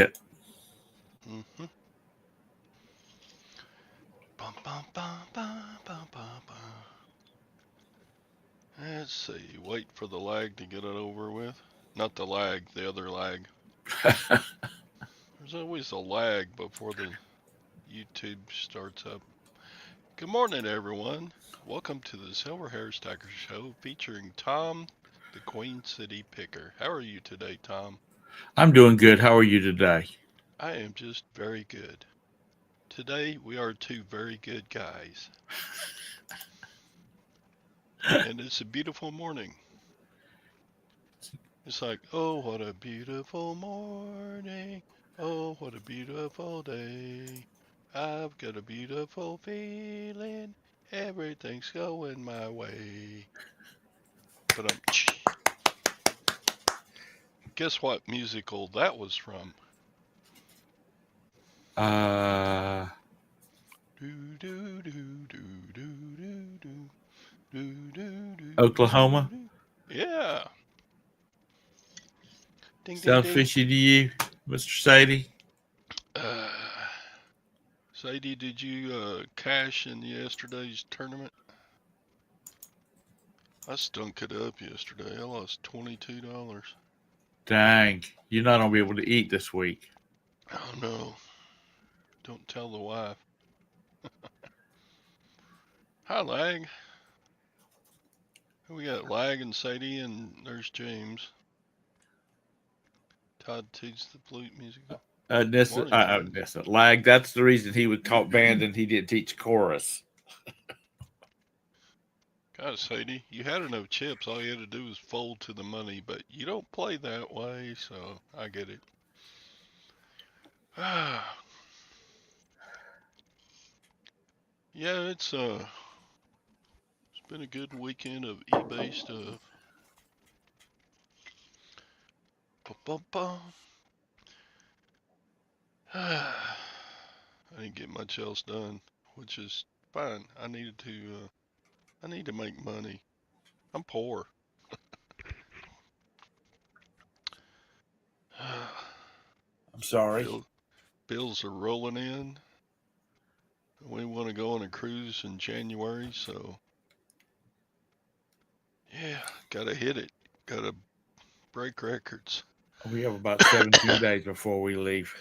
Mm-hmm. Bum, bum, bum, bum, bum, bum, bum. Let's see. Wait for the lag to get it over with. Not the lag, the other lag. There's always a lag before the YouTube starts up. Good morning, everyone. Welcome to the Silverhairstacker Show featuring Tom, the Queen City Picker. How are you today, Tom? I'm doing good. How are you today? I am just very good. Today, we are two very good guys, and it's a beautiful morning. It's like, oh, what a beautiful morning. Oh, what a beautiful day. I've got a beautiful feeling. Everything's going my way. But guess what musical that was from? Uh, Do do do do do do do do do do do Oklahoma. do. Yeah. Ding ding Sound ding. fishy to you, Mr. Sadie? Uh, Sadie, did you cash in yesterday's tournament? I stunk it up yesterday. I lost $22. Dang, you're not gonna be able to eat this week. Oh no. Don't tell the wife. Hi, Lag. We got Lag and Sadie, and there's James. Todd teaches the flute musical. Morning, Todd. Lag. That's the reason he was taught band and he didn't teach chorus. God, Sadie, you had enough chips. All you had to do was fold to the money, but you don't play that way, so I get it. Yeah, it's been a good weekend of eBay stuff. Ba-ba-ba. I didn't get much else done, which is fine. I need to make money. I'm poor. I'm sorry. Bill, bills are rolling in. We want to go on a cruise in January, so yeah, gotta hit it. Gotta break records. We have about 17 days before we leave.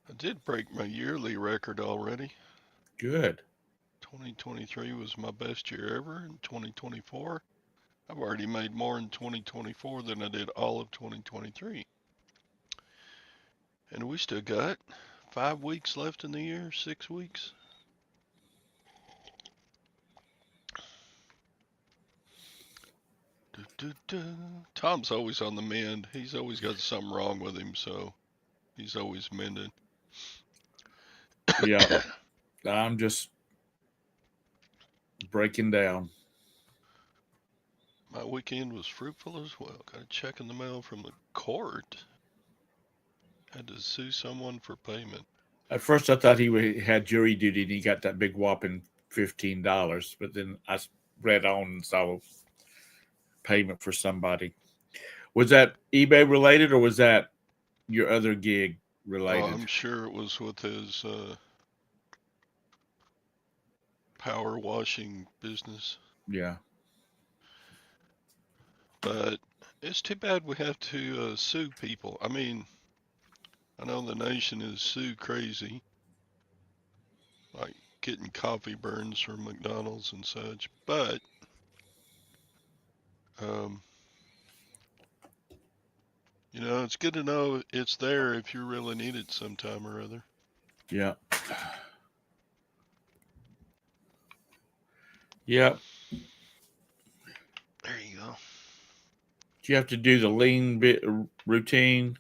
I did break my yearly record already. Good. 2023 was my best year ever. In 2024, I've already made more in 2024 than I did all of 2023. And we still got 5 weeks left in the year, 6 weeks. Do, do, do. Tom's always on the mend. He's always got something wrong with him, so he's always mending. Yeah, I'm just breaking down. My weekend was fruitful as well. Got a check in the mail from the court. Had to sue someone for payment. At first, I thought had jury duty and he got that big whopping $15, but then I read on and saw payment for somebody. Was that eBay related or was that your other gig Oh, related? I'm sure it was with his power washing business. Yeah. But it's too bad we have to sue people. I mean, I know the nation is sue crazy, like getting coffee burns from McDonald's and such. But um, it's good to know it's there if you really need it sometime or other. Yeah. Yeah. There you go. Do you have to do the lean bit routine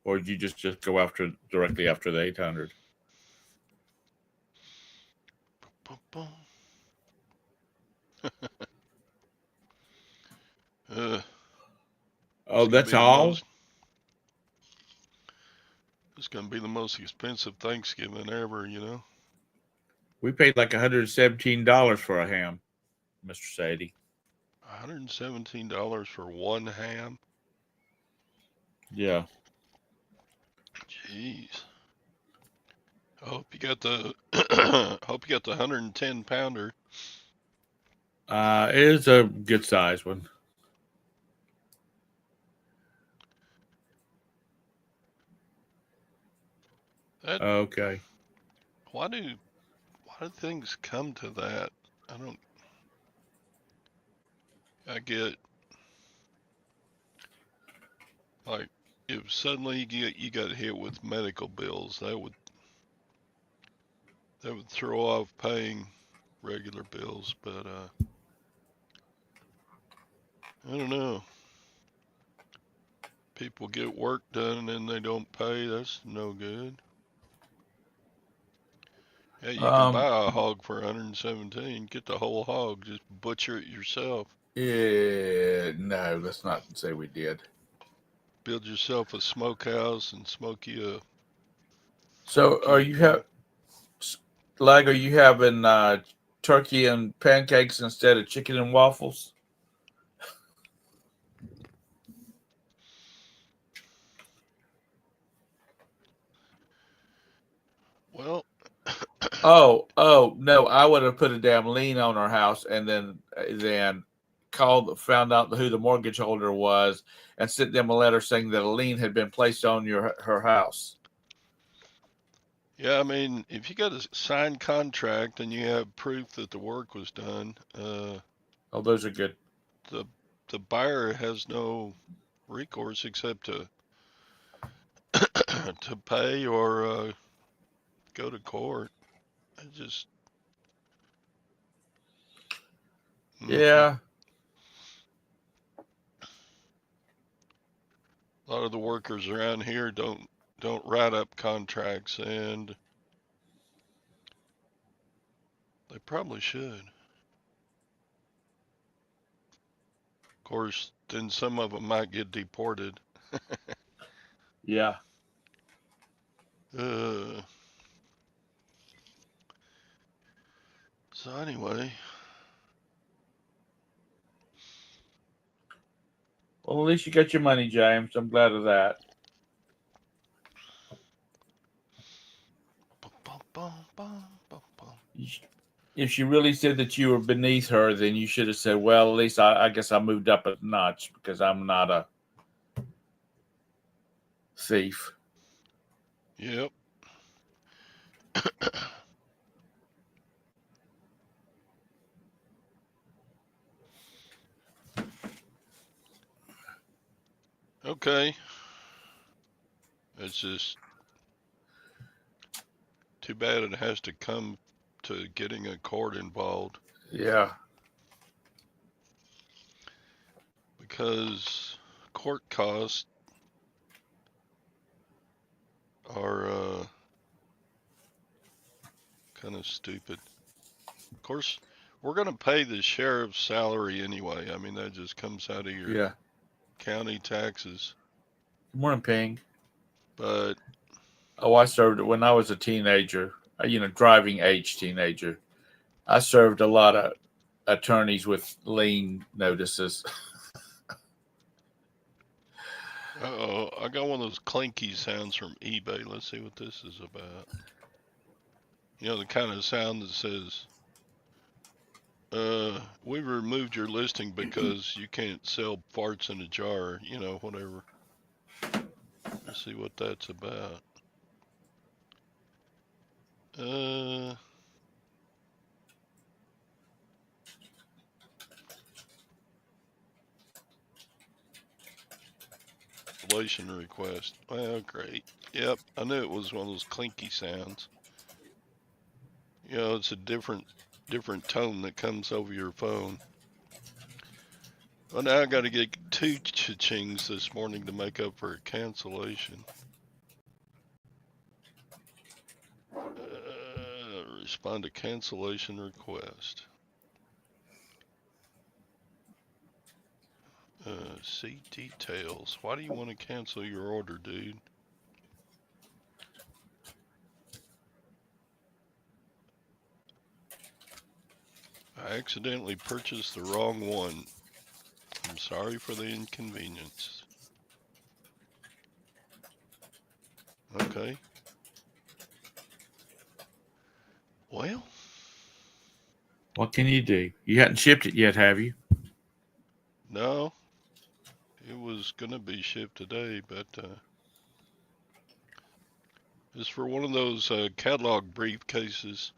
or did you just go after directly after the 800? Boom, boom. Uh, Oh, it's gonna that's be the all? most. It's gonna be the most expensive Thanksgiving ever. We paid like $117 for a ham, Mr. Sadie. $117 for one ham. Yeah. Jeez. Hope you got the hope you got the 110-pounder. It is a good size one. That Okay. why do things come to that? I don't. I get like if suddenly you got hit with medical bills, that would throw off paying regular bills. But I don't know. People get work done and then they don't pay. That's no good. Yeah, you can Um. buy a hog for 117. Get the whole hog. Just butcher it yourself. Yeah. No, let's not say we did. Build yourself a smokehouse and smoke you a So, are you pig. Lag? Are you having turkey and pancakes instead of chicken and waffles? Well, Oh no! I would have put a damn lien on our house, and then found out who the mortgage holder was, and sent them a letter saying that a lien had been placed on her house. yeah, I mean, if you got a signed contract and you have proof that the work was done, Oh, those are good. the the buyer has no recourse except to to pay or go to court. I just hmm Yeah. a lot of the workers around here don't write up contracts, and they probably should. Of course, then some of them might get deported. Yeah. Uh, so anyway, Well, at least you got your money, James. I'm glad of that. bum, bum, bum, bum, bum, bum. If she really said that you were beneath her, then you should have said, "Well, at least I guess I moved up a notch because I'm not a thief." Yep. Okay. It's just too bad it has to come to getting a court involved Yeah. because court costs are kind of stupid. Of course, we're going to pay the sheriff's salary anyway. I mean, that just comes out of your Yeah. county taxes. Good morning, Ping. But Oh, I served when I was a teenager. Driving age teenager. I served a lot of attorneys with lien notices. oh, I got one of those clinky sounds from eBay. Let's see what this is about. You know, the kind of sound that says, we've removed your listing because you can't sell farts in a jar, whatever. Let's see what that's about. Uh, Relation request. Well, great. Yep, I knew it was one of those clinky sounds. It's a different tone that comes over your phone. Well, now I got to get two cha-chings this morning to make up for a cancellation. Respond to cancellation request. See details. Why do you want to cancel your order, dude? I accidentally purchased the wrong one. I'm sorry for the inconvenience. Okay. Well, What can you do? You hadn't shipped it yet, have you? no, it was gonna be shipped today, but it's for one of those catalog briefcases.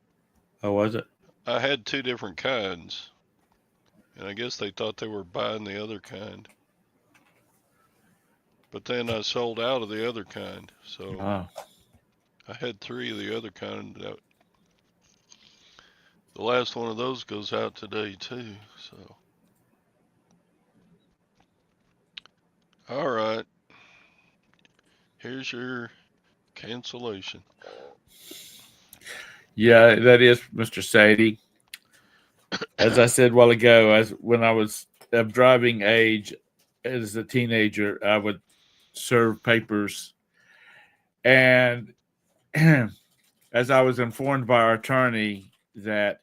Oh, was it? I had two different kinds, and I guess they thought they were buying the other kind. But then I sold out of the other kind, so Oh. I had three of the other kind. The last one of those goes out today too. So, all right, here's your cancellation. Yeah, that is Mr. Sadie. As I said a while ago, as when I was of driving age as a teenager, I would serve papers. And as I was informed by our attorney that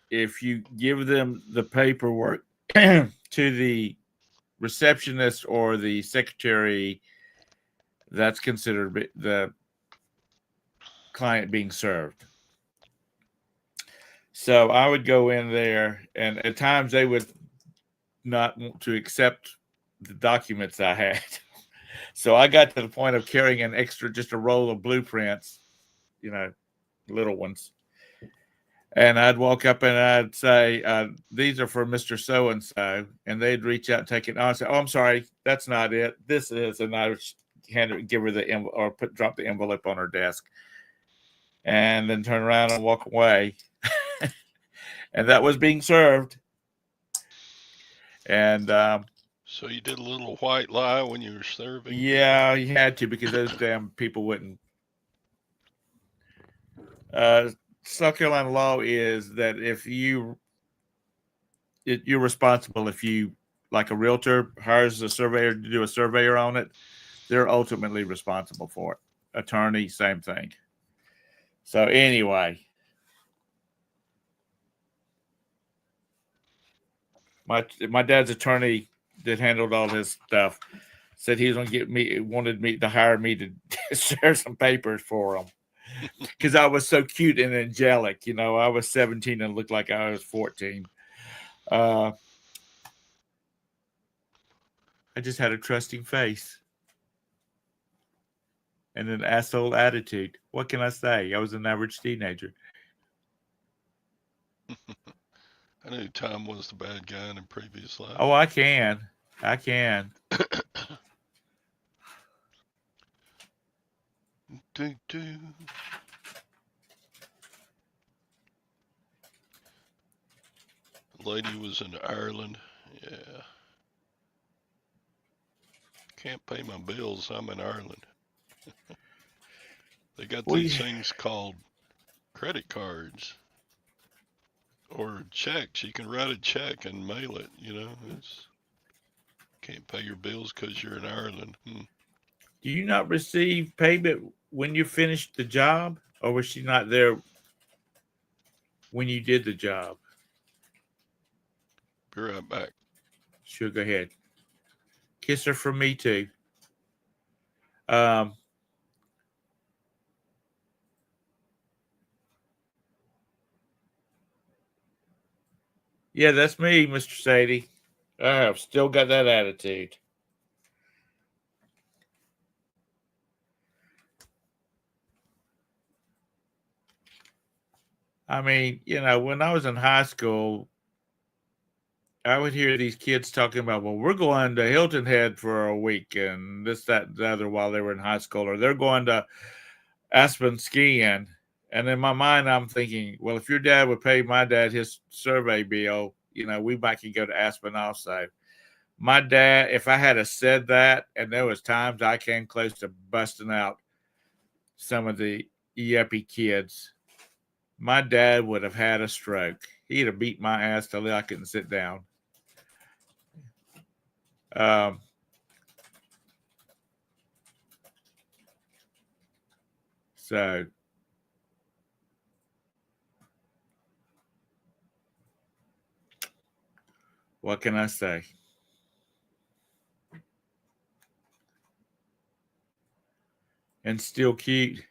if you give them the paperwork to the receptionist or the secretary, that's considered the client being served. So I would go in there, and at times they would not want to accept the documents I had. So I got to the point of carrying an extra, just a roll of blueprints, you know, little ones. And I'd walk up and I'd say, "These are for Mr. So and so," and they'd reach out and take it. And I'd say, "Oh, I'm sorry, that's not it. This is," and I would give her the or drop the envelope on her desk, and then turn around and walk away. And that was being served. And So you did a little white lie when you were serving people. yeah, you had to because those damn people wouldn't. South Carolina law is that if you're responsible if you, like a realtor hires a surveyor to do a surveyor on it, they're ultimately responsible for it. Attorney, same thing. So anyway, my dad's attorney that handled all his stuff said he was going to wanted me to hire me to share some papers for him because I was so cute and angelic. You know, I was 17 and looked like I was 14. I just had a trusting face and an asshole attitude. What can I say? I was an average teenager. I knew Tom was the bad guy in a previous life. Oh, I can. I can. Do, do. The lady was in Ireland. Yeah. Can't pay my bills. I'm in Ireland. They got Well, these things called credit cards or checks. You can write a check and mail it. You know, it's can't pay your bills because you're in Ireland. do you not receive payment when you finish the job, or was she not there when you did the job? Be right back. Sure, go ahead. Kiss her from me too. Um, yeah, that's me, Mr. Sadie. I've still got that attitude. I mean, you know, when I was in high school, I would hear these kids talking about, well, we're going to Hilton Head for a week and this, that, and the other while they were in high school, or they're going to Aspen skiing. And in my mind, I'm thinking, well, if your dad would pay my dad his survey bill, you know, we might could go to Aspen also. My dad, if I had said that, and there was times I came close to busting out some of the yuppie kids, my dad would have had a stroke. He'd have beat my ass till I couldn't sit down. Um, so what can I say? and still cute.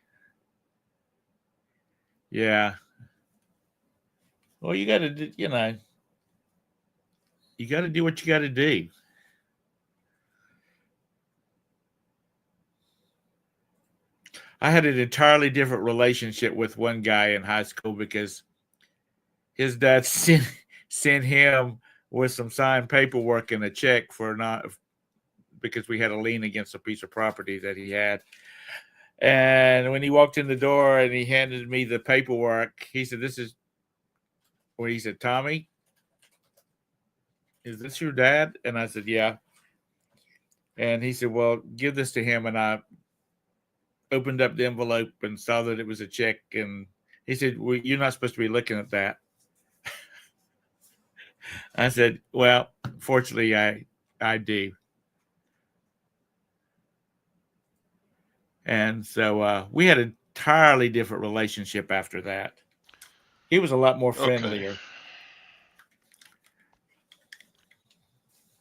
Yeah. Well, you got to, you got to do what you got to do. I had an entirely different relationship with one guy in high school because his dad sent him with some signed paperwork and a check for not because we had a lien against a piece of property that he had. And when he walked in the door and he handed me the paperwork, he said, "This is," well, he said, "Tommy, is this your dad?" And I said, "Yeah." And he said, "Well, give this to him." And I opened up the envelope and saw that it was a check. And he said, "Well, you're not supposed to be looking at that." I said, "Well, fortunately, I do." And so we had an entirely different relationship after that. He was a lot more Okay. friendlier.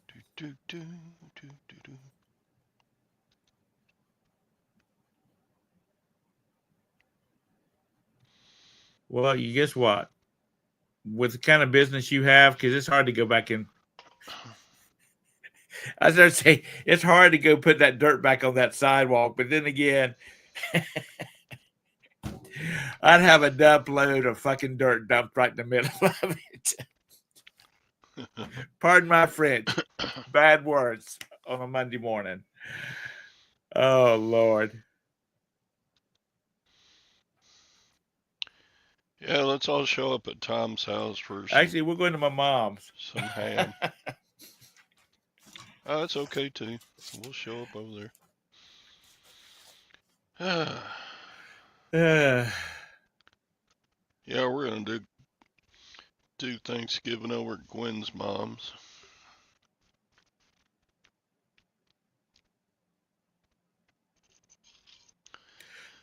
Do, do, do, do, do, do. Well, you guess what? With the kind of business you have, because it's hard to go back in. I was going to say, it's hard to go put that dirt back on that sidewalk. But then again, I'd have a dump load of fucking dirt dumped right in the middle of it. Pardon my French. Bad words on a Monday morning. Oh, Lord. Yeah, let's all show up at Tom's house for Actually, we're going to my mom's. some ham. Oh, that's okay too. We'll show up over there. Uh, Yeah, we're gonna do Thanksgiving over at Gwen's mom's.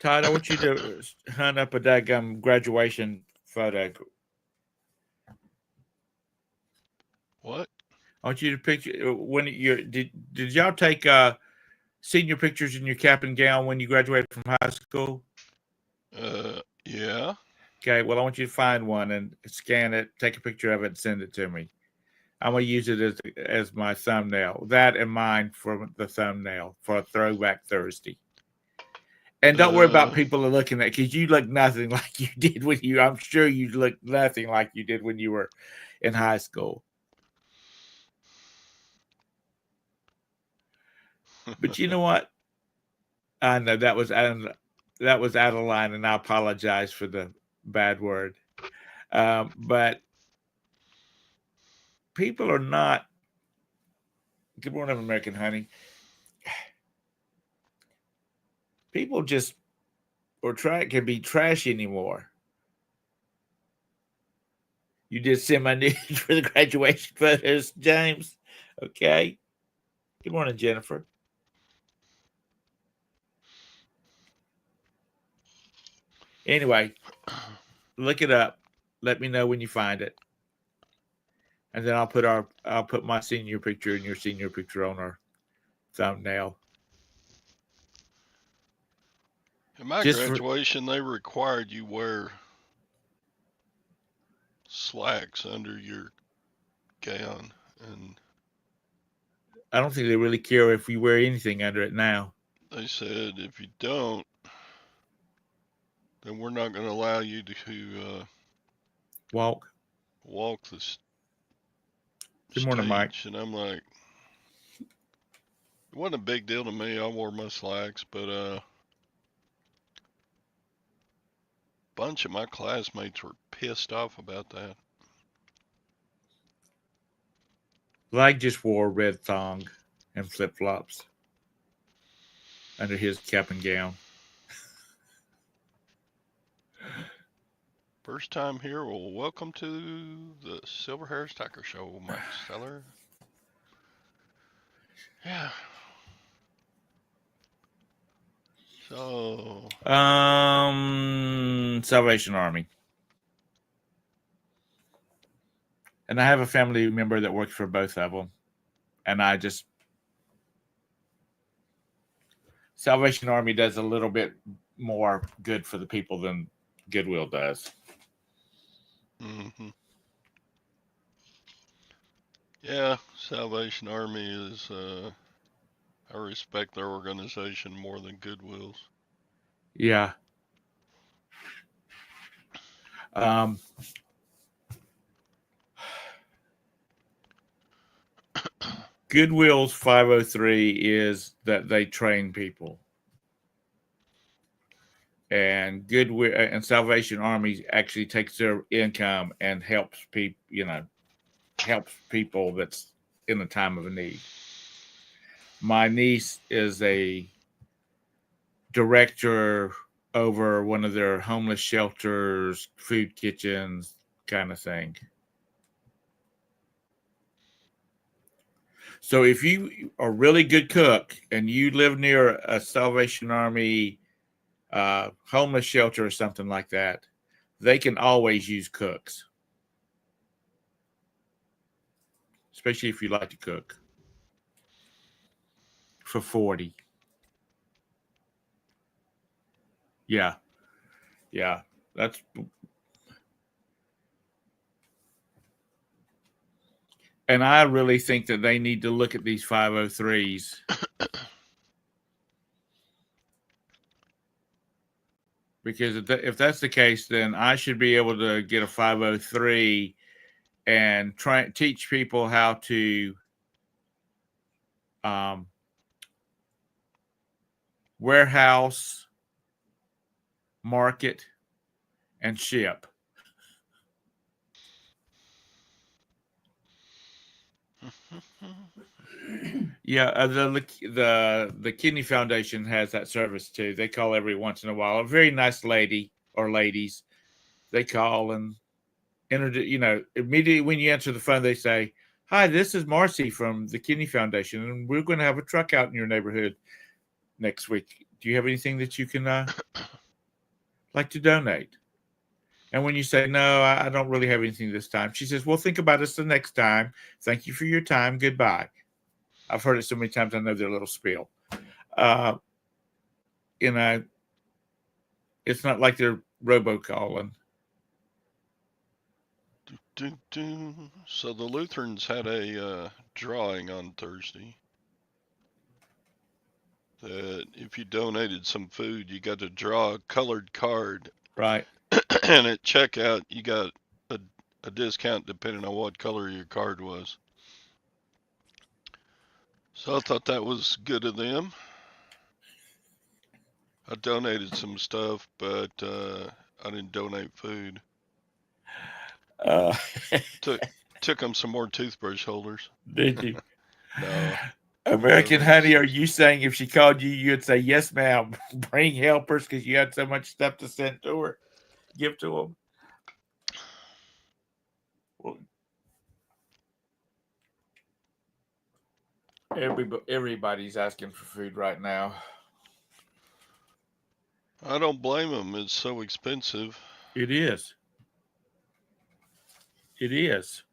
Todd, I want you to hunt up a daggum graduation photo. What? I want you to picture when you did y'all take senior pictures in your cap and gown when you graduated from high school? Yeah. Okay, well I want you to find one and scan it, take a picture of it, and send it to me. I'm gonna use it as my thumbnail. That and mine for the thumbnail for a throwback Thursday. And don't worry about Uh, people looking at because you look nothing like you did when you. I'm sure you look nothing like you did when you were in high school. But you know what? I know that was out of line, and I apologize for the bad word. But people are not. Good morning, American honey. People just or can be trashy anymore. You did send my news for the graduation photos, James. Okay. Good morning, Jennifer. Anyway, look it up. Let me know when you find it, and then I'll put my senior picture and your senior picture on our thumbnail. at my Just for graduation, they required you wear slacks under your gown, and I don't think they really care if you wear anything under it now. they said if you don't, then we're not going to allow you to Walk. walk the Good morning, Mike. stage. And I'm like, it wasn't a big deal to me. I wore my slacks, but bunch of my classmates were pissed off about that. Lag just wore a red thong and flip flops under his cap and gown. First time here. Well, welcome to the Silverhairstacker show, Mike Steller. Yeah. So, Salvation Army. And I have a family member that works for both of them. And I just Salvation Army does a little bit more good for the people than Goodwill does. Hmm. Yeah, Salvation Army is. I respect their organization more than Goodwill's. Yeah. Um, Goodwill's 503 is that they train people. And Goodwill and Salvation Army actually takes their income and helps people, helps people that's in a time of a need. My niece is a director over one of their homeless shelters, food kitchens, kind of thing. So if you are a really good cook and you live near a Salvation Army homeless shelter or something like that, they can always use cooks, especially if you like to cook for 40. Yeah, yeah, that's and I really think that they need to look at these 503s because if that's the case, then I should be able to get a 503 and try teach people how to um, warehouse, market, and ship. Yeah, the Kidney Foundation has that service too. They call every once in a while. A very nice lady or ladies, they call and immediately when you answer the phone, they say, "Hi, this is Marcy from the Kidney Foundation, and we're going to have a truck out in your neighborhood next week. Do you have anything that you can like to donate?" And when you say, "No, I don't really have anything this time," she says, "Well, think about us the next time. Thank you for your time. Goodbye." I've heard it so many times, I know their little spiel. Uh, you know, it's not like they're robocalling. So the Lutherans had a drawing on Thursday that if you donated some food, you got to draw a colored card, Right. and at checkout, you got a, a discount depending on what color your card was. So I thought that was good of them. I donated some stuff, but I didn't donate food. Uh, Took took them some more toothbrush holders. did you? No, I American donated Honey, are some. you saying if she called you, you'd say, "Yes, ma'am, bring helpers because you had so much stuff to send to her, give to them?" Well, everybody's asking for food right now. I don't blame them. It's so expensive. It is. It is.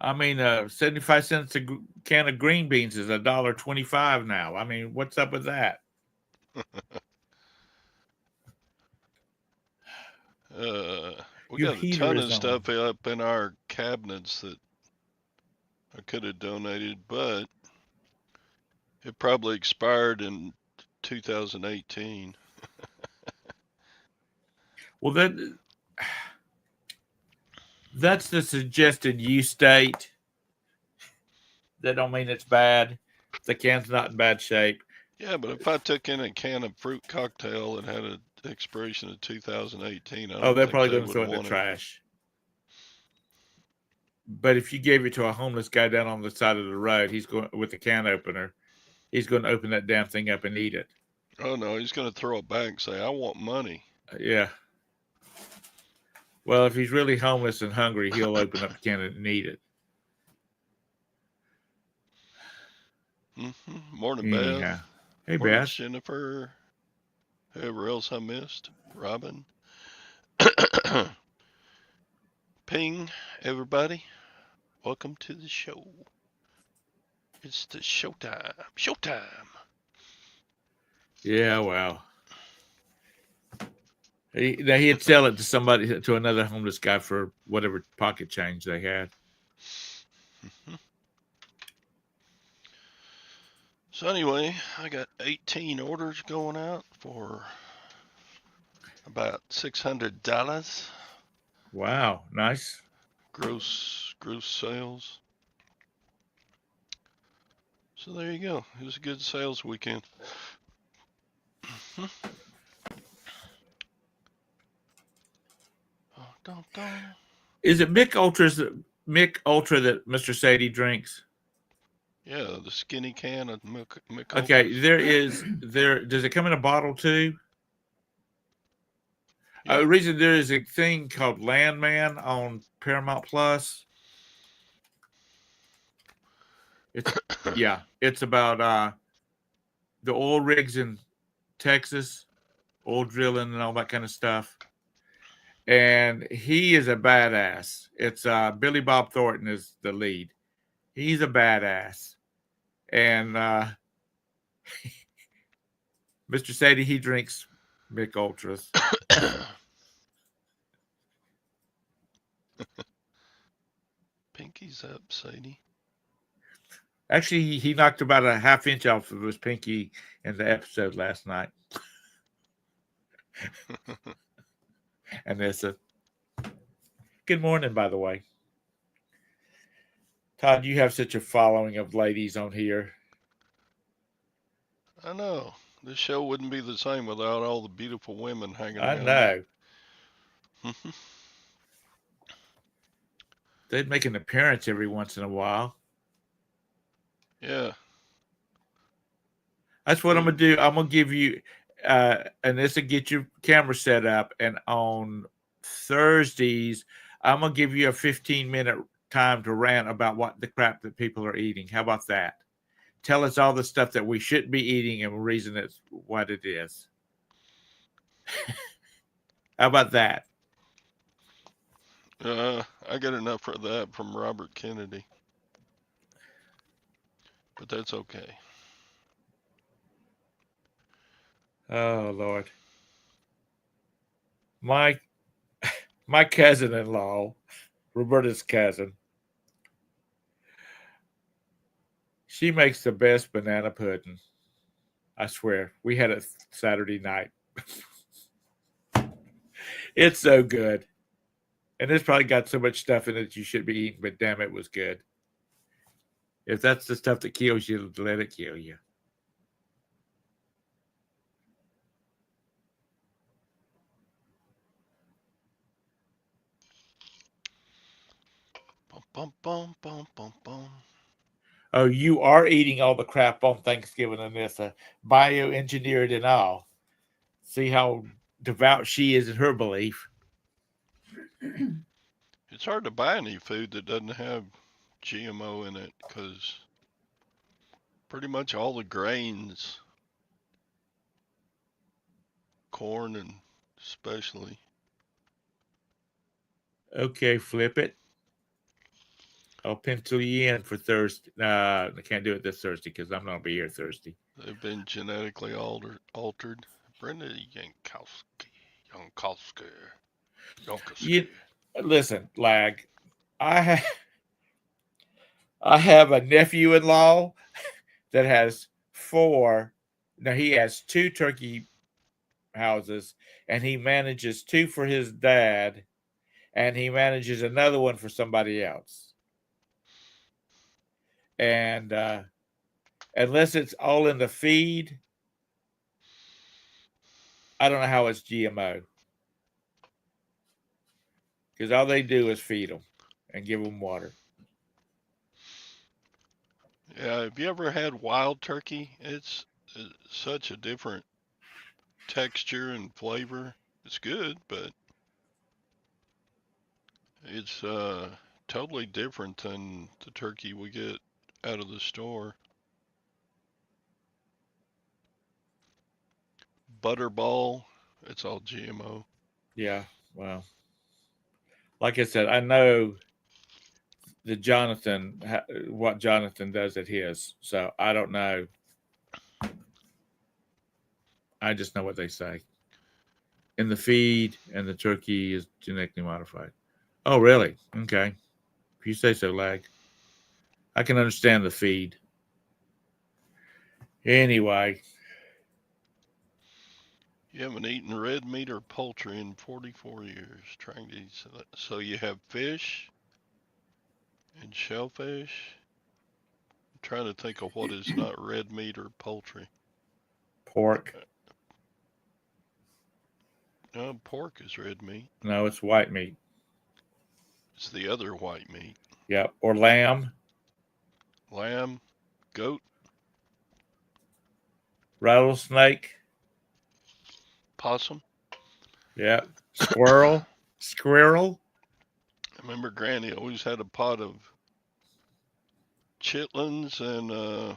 I mean, 75 cents a can of green beans is $1.25 now. I mean, what's up with that? We Your got a heater ton is of on. stuff up in our cabinets that I could have donated, but it probably expired in 2018. Well, that's the suggested use date. That don't mean it's bad. The can's not in bad shape. Yeah, but if I took in a can of fruit cocktail that had an expiration of 2018, I Oh, don't they're think probably they going to would throw it in the want it. trash. But if you gave it to a homeless guy down on the side of the road, he's going with a can opener. He's going to open that damn thing up and eat it. Oh no, he's going to throw it back and say, "I want money." Yeah. Well, if he's really homeless and hungry, he'll open up a can and eat it. Morning, Beth. Anyhow, hey Morning, Beth. Jennifer. Whoever else I missed. Robin. Ping, everybody. Welcome to the show. It's the showtime. Showtime. Yeah, well, he'd sell it to somebody, to another homeless guy for whatever pocket change they had. So anyway, I got 18 orders going out for about $600 Wow, nice. gross sales. So there you go. It was a good sales weekend. Oh, don't. Is it Mick Ultra that Mr. Sadie drinks? Yeah, the skinny can of Mick Okay, Ultras. there. Does it come in a bottle too? Yeah. The reason there is a thing called Landman on Paramount Plus. It's yeah, it's about the oil rigs in Texas, oil drilling and all that kind of stuff. And he is a badass. It's Billy Bob Thornton is the lead. He's a badass, and Mr. Sadie he drinks Mick Ultras. Pinky's up, Sadie. Actually, he knocked about a half inch off of his pinky in the episode last night. And there's a good morning, by the way. Todd, you have such a following of ladies on here. I know. This show wouldn't be the same without all the beautiful women hanging I around me. know. They'd make an appearance every once in a while. Yeah. That's what I'm gonna do. I'm gonna give you, and this will get your camera set up. And on Thursdays, I'm gonna give you a 15-minute time to rant about what the crap that people are eating. How about that? Tell us all the stuff that we shouldn't be eating and the reason it's what it is. How about that? I got enough of that from Robert Kennedy. But that's okay. Oh Lord, my my cousin-in-law, Roberta's cousin, she makes the best banana pudding. I swear, we had it Saturday night. It's so good. And it's probably got so much stuff in it you should be eating, but damn, it was good. If that's the stuff that kills you, let it kill you. Bum bum bum bum bum bum. Oh, you are eating all the crap on Thanksgiving, Anissa. Bioengineered and all. See how devout she is in her belief. It's hard to buy any food that doesn't have GMO in it because pretty much all the grains, corn and especially. Okay, flip it. I'll pencil you in for Thursday. I can't do it this Thursday because I'm not going to be here Thursday. They've been genetically altered. Brenda Yankowski. You listen, Lag. I I have a nephew-in-law that has four. Now he has two turkey houses, and he manages two for his dad, and he manages another one for somebody else. And unless it's all in the feed, I don't know how it's GMO because all they do is feed them and give them water. Yeah, have you ever had wild turkey? It's such a different texture and flavor. It's good, but it's totally different than the turkey we get out of the store. Butterball, it's all GMO. Yeah, well, like I said, I know the what Jonathan does at his, so I don't know. I just know what they say. In the feed, and the turkey is genetically modified. Oh, really? Okay. If you say so, Lag. I can understand the feed. Anyway, You haven't eaten red meat or poultry in 44 years. Trying to eat so you have fish and shellfish. I'm trying to think of what is not red meat or poultry. pork. No, pork is red meat. No, it's white meat. It's the other white meat. Yep. Or lamb, Lamb, goat, rattlesnake. possum. Yep. Squirrel. Squirrel. I remember Granny always had a pot of chitlins and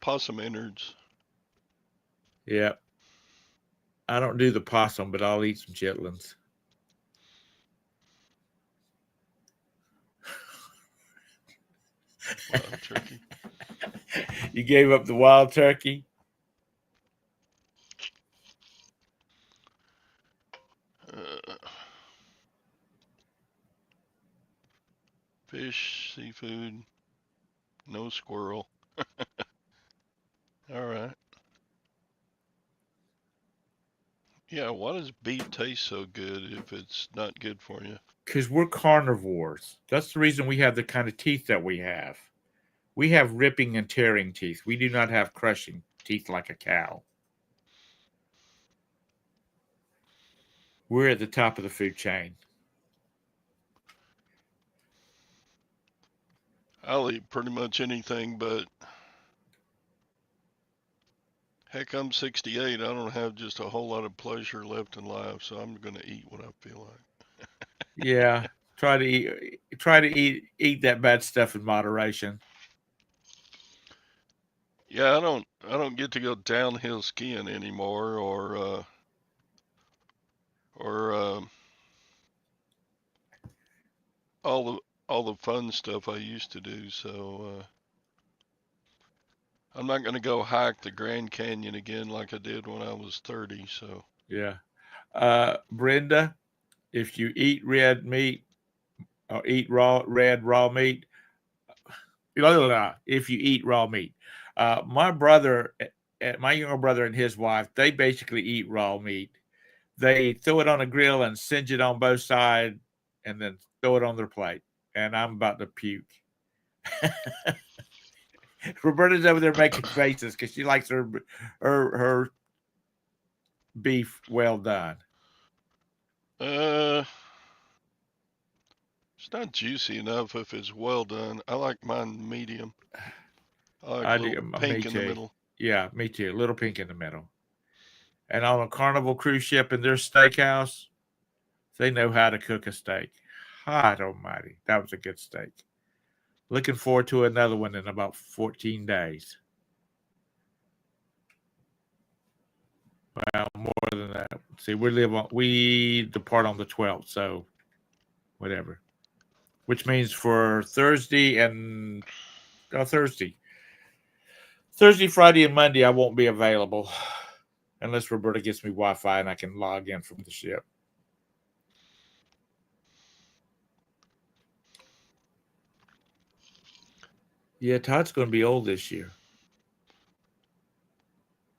possum innards. Yep. I don't do the possum, but I'll eat some chitlins. Wild turkey. You gave up the wild turkey? Uh, fish, seafood, no squirrel. All right. Yeah, why does beef taste so good if it's not good for you? Because we're carnivores. That's the reason we have the kind of teeth that we have. We have ripping and tearing teeth. We do not have crushing teeth like a cow. We're at the top of the food chain. I'll eat pretty much anything, but heck, I'm 68. I don't have just a whole lot of pleasure left in life, so I'm going to eat what I feel like. Yeah, try to eat that bad stuff in moderation. Yeah, I don't get to go downhill skiing anymore or all the fun stuff I used to do. So I'm not going to go hike the Grand Canyon again like I did when I was 30. So Yeah. Brenda, if you eat red meat or eat raw meat, if you eat raw meat, my brother, my younger brother and his wife, they basically eat raw meat. They throw it on a grill and singe it on both sides, and then throw it on their plate. And I'm about to puke. Roberta's over there making faces because she likes her beef well done. uh, it's not juicy enough if it's well done. I like mine medium. I like I a do. little Me pink in the too. middle. Yeah, me too. A little pink in the middle. And on a Carnival cruise ship in their steakhouse, they know how to cook a steak. Hot almighty. That was a good steak. Looking forward to another one in about 14 days. Well, more than that. See, we depart on the 12th, so whatever. Which means for Thursday and Thursday, Friday, and Monday, I won't be available unless Roberta gets me Wi-Fi and I can log in from the ship. Yeah, Todd's going to be old this year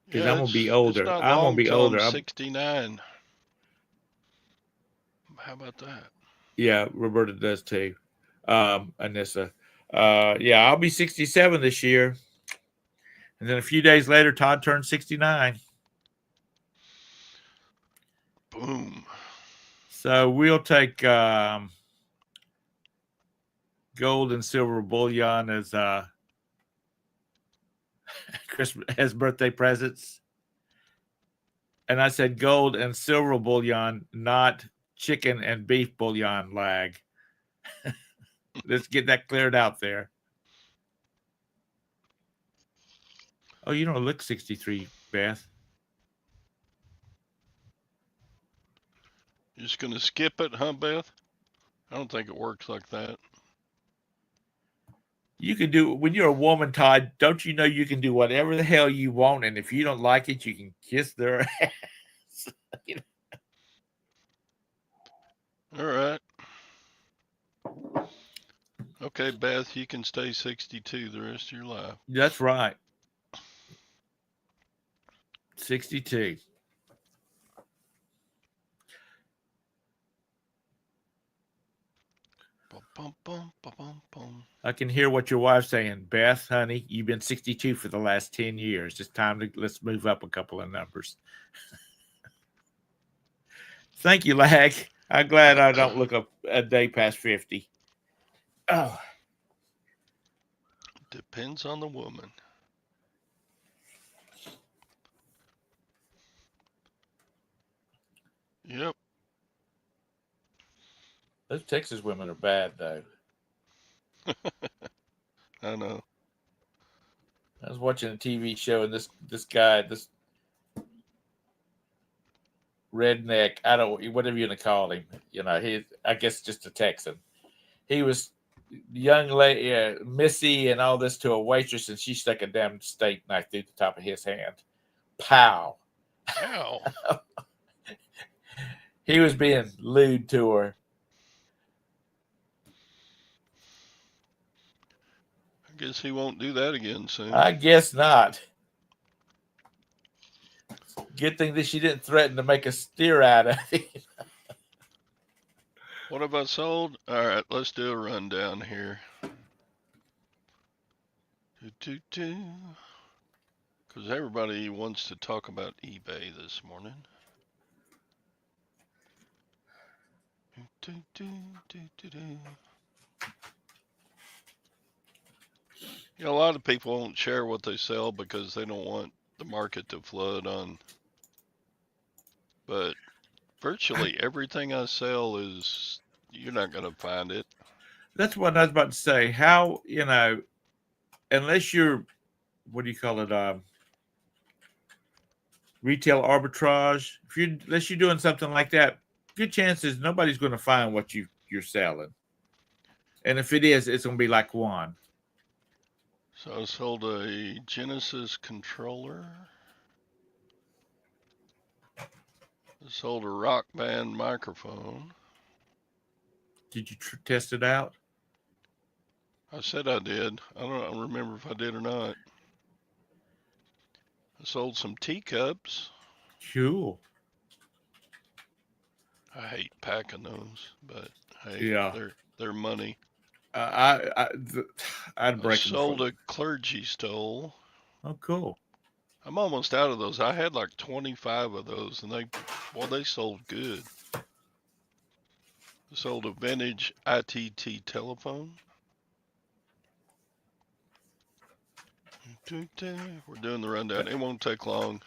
because Yeah, I'm going to be it's older. not I'm going to long be till I'm older. 69. How about that? Yeah, Roberta does too. Anissa. Yeah, I'll be 67 this year. And then a few days later, Todd turned 69. Boom. So we'll take gold and silver bullion as Christmas as birthday presents. And I said gold and silver bullion, not chicken and beef bullion, Lag. Let's get that cleared out there. Oh, you don't look 63, Beth. You're just gonna skip it, huh, Beth? I don't think it works like that. You can do when you're a woman, Todd. Don't you know you can do whatever the hell you want, and if you don't like it, you can kiss their ass. You know? All right. Okay, Beth, you can stay 62 the rest of your life. That's right. 62. Bum, bum, bum, bum, bum, bum. I can hear what your wife's saying. Beth, honey, you've been 62 for the last 10 years. It's time to let's move up a couple of numbers. Thank you, Lag. I'm glad I don't look a day past 50. Oh, Depends on the woman. Yep. those Texas women are bad, though. I know. I was watching a TV show, and this guy, this redneck, I don't whatever you want to call him, he I guess just a Texan. He was young lady, Missy, and all this to a waitress, and she stuck a damn steak knife through the top of his hand. Pow! Ow. He was being lewd to her. I guess he won't do that again soon. I guess not. Good thing that she didn't threaten to make a steer out of it. What have I sold? All right, let's do a rundown here. Because everybody wants to talk about eBay this morning. A lot of people won't share what they sell because they don't want the market to flood on. But virtually everything I sell is, you're not going to find it. That's what I was about to say. How, unless you're, what do you call it? Retail arbitrage. Unless you're doing something like that, good chances nobody's going to find what you're selling. And if it is, it's going to be like one. So I sold a Genesis controller. I sold a Rock Band microphone. Did you test it out? I said I did. I don't remember if I did or not. I sold some teacups. Cool. I hate packing those, but hey, Yeah. they're money. I'd I break them for. sold a clergy stole. Oh, cool. I'm almost out of those. I had like 25 of those, and they sold good. I sold a vintage ITT telephone. We're doing the rundown. It won't take long.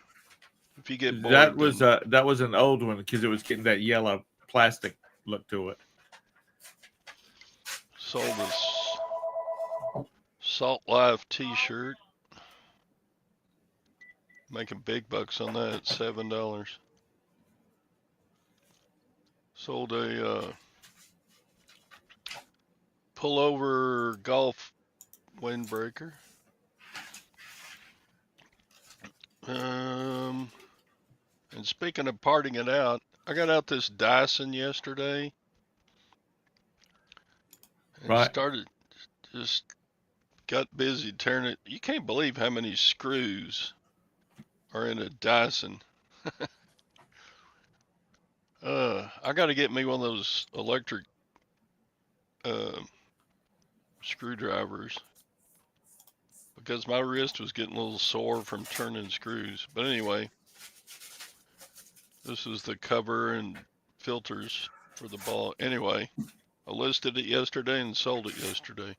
If you get bored, then That was an old one because it was getting that yellow plastic look to it. sold a Salt Life T-shirt. Making big bucks on that. $7. Sold a pullover golf windbreaker. And speaking of parting it out, I got out this Dyson yesterday and Right. just got busy tearing it. You can't believe how many screws are in a Dyson. I got to get me one of those electric uh, screwdrivers because my wrist was getting a little sore from turning screws. But anyway, this is the cover and filters for the ball. Anyway, I listed it yesterday and sold it yesterday.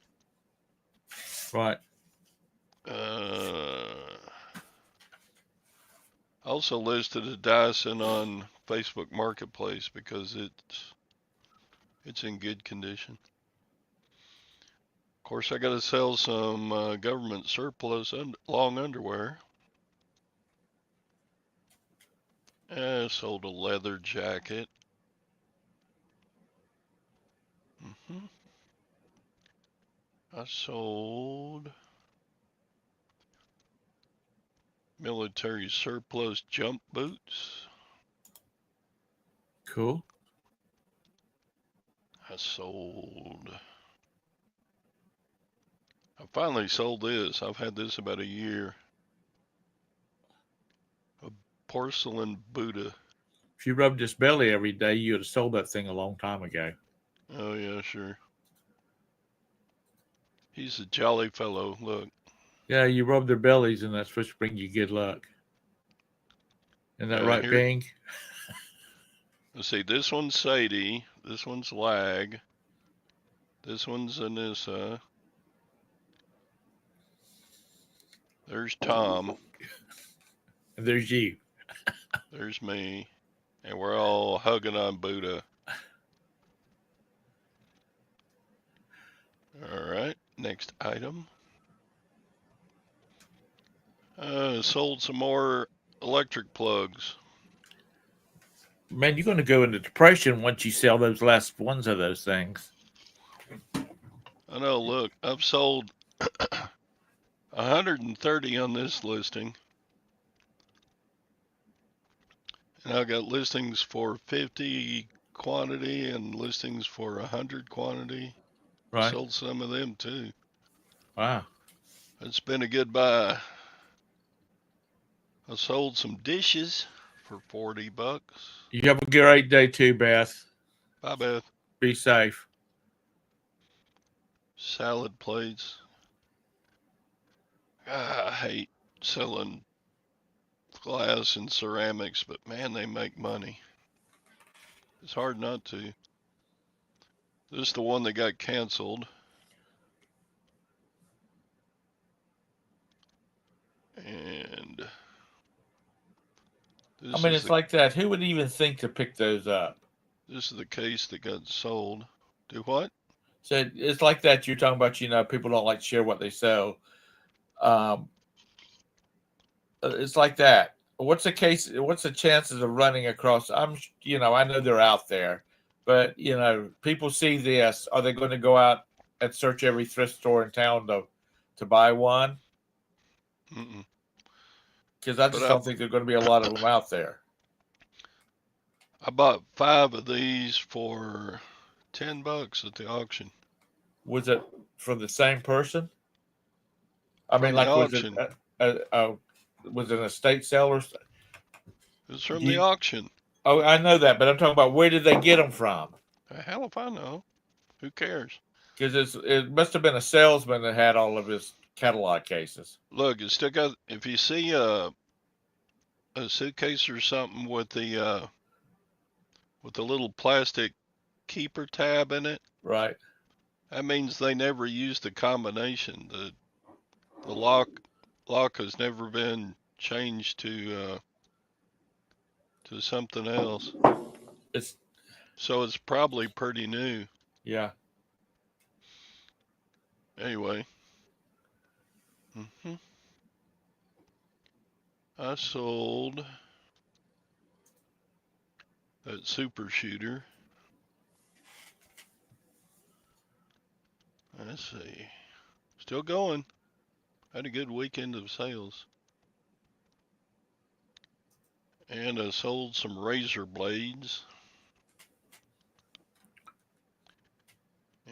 Right. Also listed a Dyson on Facebook Marketplace because it's in good condition. Of course, I got to sell some government surplus long underwear. I sold a leather jacket. I sold military surplus jump boots. Cool. I finally sold this. I've had this about a year. A porcelain Buddha. If you rubbed his belly every day, you would have sold that thing a long time ago. Oh, yeah, sure. He's a jolly fellow. Look. Yeah, you rub their bellies, and that's supposed to bring you good luck. Isn't that right, Here, Ping? let's see. This one's Sadie. This one's Lag. This one's Anissa. There's Tom. And there's you. There's me. And we're all hugging on Buddha. All right. Next item. Sold some more electric plugs. Man, you're going to go into depression once you sell those last ones of those things. I know, look, I've sold 130 on this listing. And I got listings for 50 quantity and listings for 100 quantity. I Right. sold some of them too. Wow. It's been a good buy. I sold some dishes for $40. You have a great day too, Beth. Bye, Beth. Be safe. Salad plates. I hate selling glass and ceramics, but man, they make money. It's hard not to. This is the one that got canceled. And I mean, it's like that. Who would even think to pick those up? This is the case that got sold. Do what? So it's like that. You're talking about, people don't like to share what they sell. It's like that. What's the case? What's the chances of running across? I know they're out there, but people see this. Are they going to go out and search every thrift store in town to buy one? Because I just don't think there are going to be a lot of them out there. I bought 5 of these for $10 at the auction. Was it from the same person? I mean, like, auction. Was it an estate seller? It's from the auction. Oh, I know that, but I'm talking about where did they get them from? The hell if I know. Who cares? Because it must have been a salesman that had all of his catalog cases. Look, it's still got. If you see a suitcase or something with the little plastic keeper tab in it, right? That means they never used the combination. The lock has never been changed to something else. So it's probably pretty new. Yeah. Anyway. I sold that super shooter. Let's see. Still going. Had a good weekend of sales. And I sold some razor blades.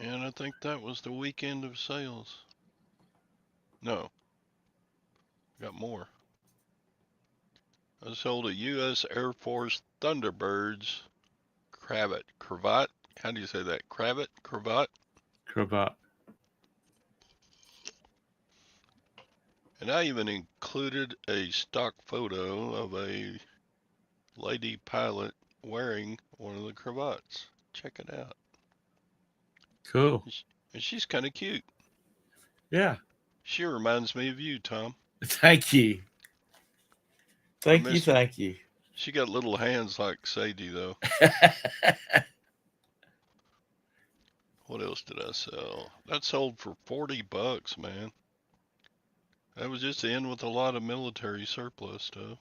And I think that was the weekend of sales. No. Got more. I sold a U.S. Air Force Thunderbirds cravat. How do you say that? Cravat? Cravat. And I even included a stock photo of a lady pilot wearing one of the cravats. Check it out. Cool. And she's kind of cute. Yeah. She reminds me of you, Tom. Thank you. Thank you. She got little hands like Sadie, though. What else did I sell? That sold for $40, man. That was just in with a lot of military surplus stuff.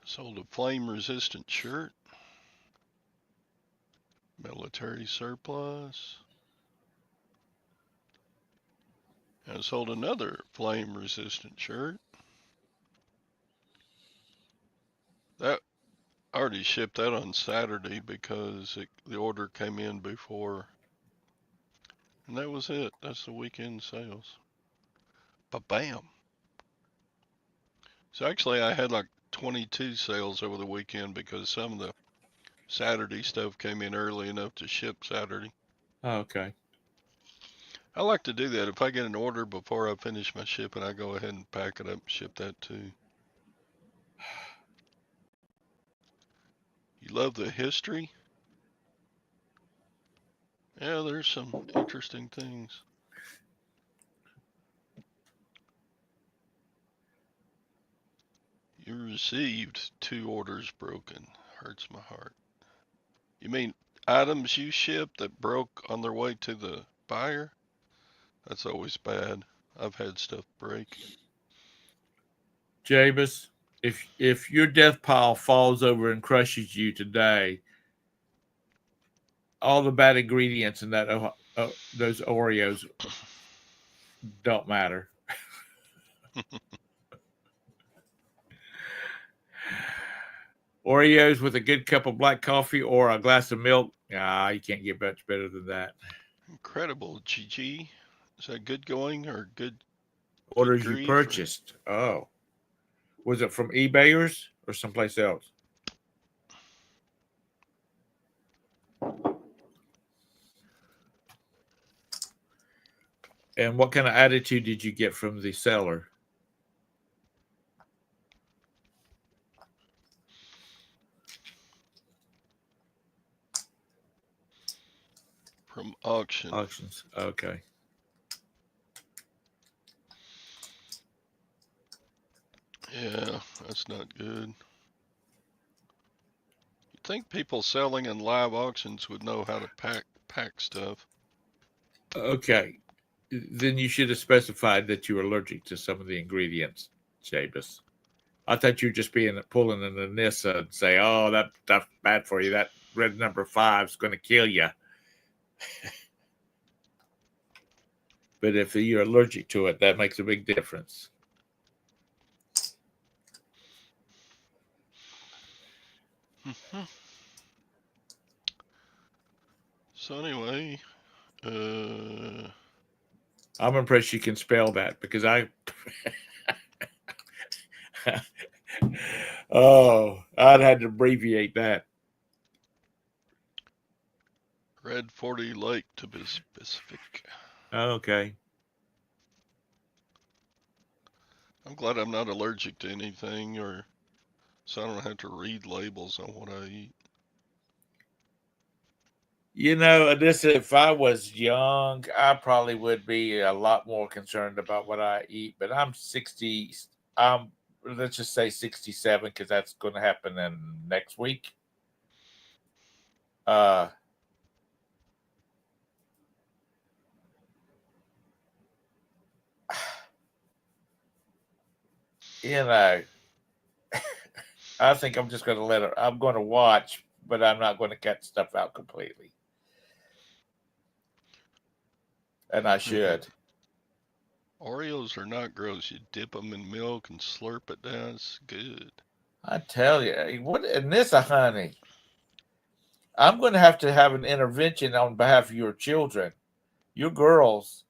Sold a flame-resistant shirt. Military surplus. I sold another flame resistant shirt. That I already shipped that on Saturday because the order came in before, and that was it. That's the weekend sales. But bam. So actually, I had like 22 sales over the weekend because some of the Saturday stuff came in early enough to ship Saturday. Oh, okay. I like to do that. If I get an order before I finish my shipping, I go ahead and pack it up and ship that too. You love the history? Yeah, there's some interesting things. You received 2 orders broken. Hurts my heart. You mean items you shipped that broke on their way to the buyer? That's always bad. I've had stuff break. Jabez, if your death pile falls over and crushes you today, all the bad ingredients in that those Oreos don't matter. Oreos with a good cup of black coffee or a glass of milk, you can't get much better than that. Incredible, GG. Is that good going or good Orders you grief or purchased. Oh, was it from eBayers or someplace else? And what kind of attitude did you get from the seller? from auction? Auctions. Okay. Yeah, that's not good. You'd think people selling in live auctions would know how to pack stuff. Okay. Then you should have specified that you were allergic to some of the ingredients, Jabez. I thought you were just being pulling an Anissa and say, "Oh, that's bad for you. That red number 5 is going to kill you." But if you're allergic to it, that makes a big difference. So anyway, I'm impressed you can spell that because I, oh, I'd had to abbreviate that. Red 40 Lake to be specific. Okay. I'm glad I'm not allergic to anything, or so I don't have to read labels on what I eat. You know, this if I was young, I probably would be a lot more concerned about what I eat. But I'm 60. Let's just say 67 because that's going to happen in next week. Uh, you know, I think I'm just going to let it. I'm going to watch, but I'm not going to cut stuff out completely. And I should. Oreos are not gross. You dip them in milk and slurp it down. It's good. I tell you, what and this, honey, I'm going to have an intervention on behalf of your children, your girls.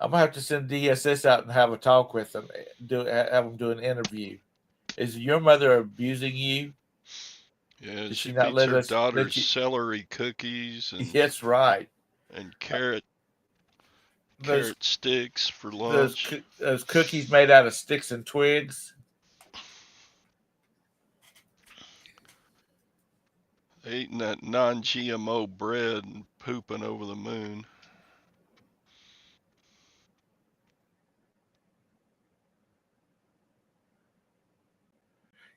I'm gonna have to send DSS out and have a talk with them. Have them do an interview. Is your mother abusing you? Yeah, Did she she not feeds let her us daughters let you? celery cookies Yes, right. and Uh, Those carrot sticks for lunch. those cookies made out of sticks and twigs. Eating that non-GMO bread and pooping over the moon.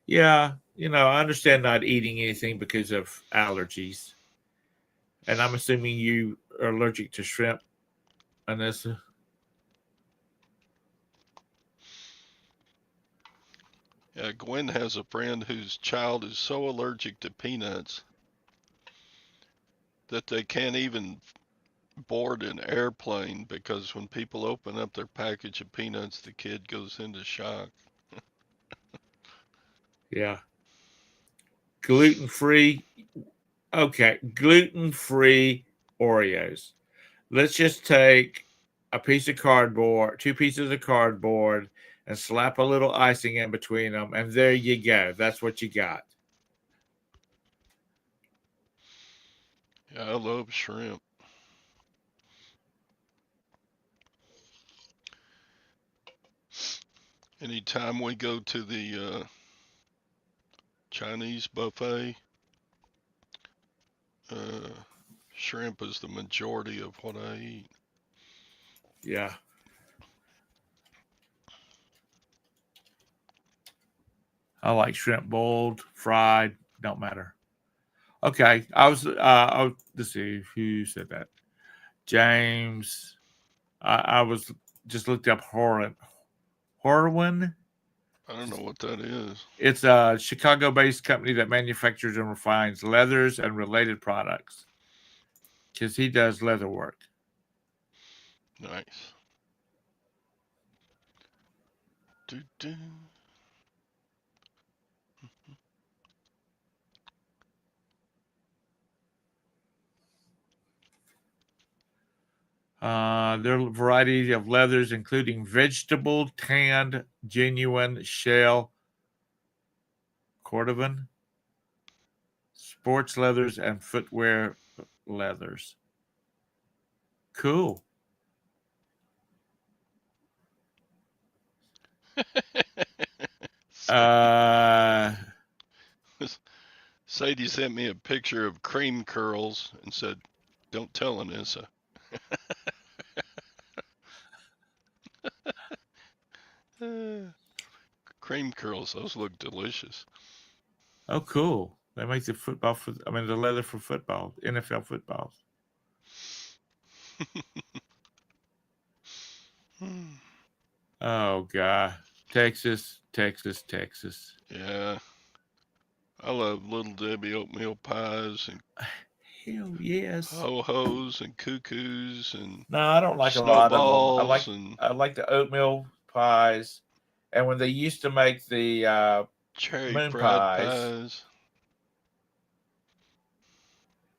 Yeah, I understand not eating anything because of allergies, and I'm assuming you are allergic to shrimp, Anissa. Yeah, Gwen has a friend whose child is so allergic to peanuts that they can't even board an airplane because when people open up their package of peanuts, the kid goes into shock. Yeah. Gluten free. Okay. Gluten free Oreos. Let's just take a piece of cardboard, two pieces of cardboard, and slap a little icing in between them, and there you go. That's what you got. Yeah, I love shrimp. Anytime we go to the Chinese buffet, uh, shrimp is the majority of what I eat. Yeah. I like shrimp boiled, fried, don't matter. Okay. Let's see who said that. James. I was just looked up Horwin. I don't know what that is. It's a Chicago based company that manufactures and refines leathers and related products because he does leather work. Nice. Do do. There are a variety of leathers, including vegetable, tanned, genuine, shell, cordovan, sports leathers, and footwear leathers. Cool. Sadie. Uh, Sadie sent me a picture of cream curls and said, "Don't tell Anissa." Uh, cream curls, those look delicious. oh, cool. That makes the football for, I mean, the leather for football, NFL football. Hmm. Oh, God. Texas, Texas, Texas. Yeah, I love Little Debbie oatmeal pies and Hell yes. ho-hos and cuckoos and No, I don't like a lot of them. snowballs and I like the oatmeal pies, and when they used to make the cherry moon fried pies, pies,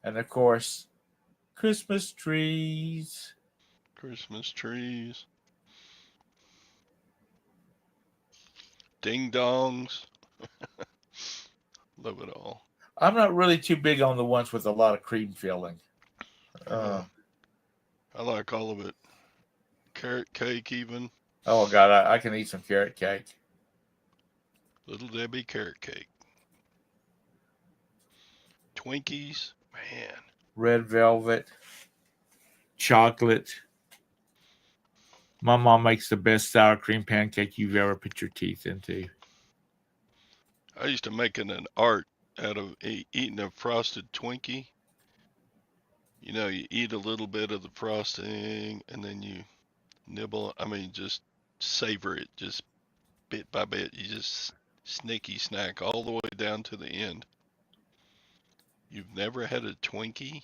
and of course Christmas trees. Christmas trees, ding dongs. Love it all. I'm not really too big on the ones with a lot of cream filling. Uh, Uh, I like all of it. Carrot cake, even. oh God, I can eat some carrot cake. Little Debbie carrot cake. Twinkies, man. Red velvet, chocolate. My mom makes the best sour cream pancake you've ever put your teeth into. I used to make an art out of eating a frosted Twinkie. You know, you eat a little bit of the frosting and then you nibble. I mean, just savor it, just bit by bit. You just sneaky snack all the way down to the end. You've never had a Twinkie?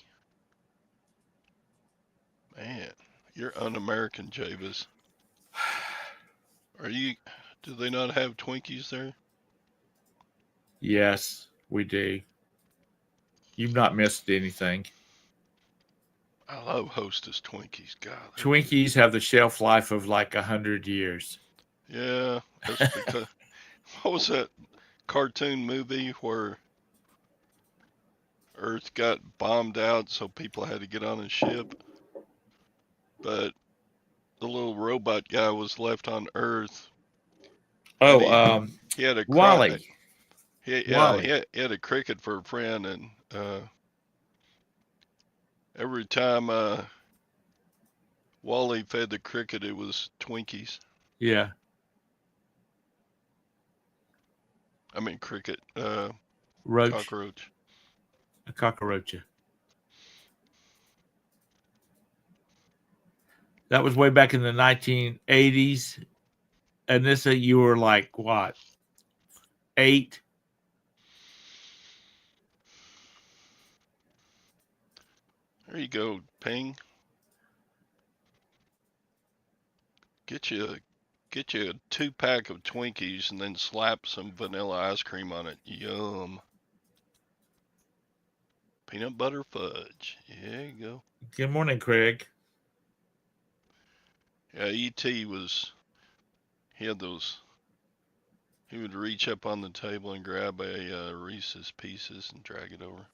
Man, you're un-American, Javis. Are you? Do they not have Twinkies there? Yes, we do. You've not missed anything. I love Hostess Twinkies. God, they're good. Twinkies have the shelf life of like 100 years. Yeah, that's because what was that cartoon movie where Earth got bombed out, so people had to get on a ship, but the little robot guy was left on Earth, and Oh, he had a Wally. he Wally. had a cricket for a friend, and every time Wally fed the cricket, it was Twinkies. Yeah, I mean cricket, roach, cockroach. a cockroach. That was way back in the 1980s. And this, you were like what, 8? There you go, Ping. Get you a get you a 2-pack of Twinkies and then slap some vanilla ice cream on it. Yum. Peanut butter fudge. Yeah, you go. Good morning, Craig. Yeah, E.T. was he had those. He would reach up on the table and grab a Reese's Pieces and drag it over.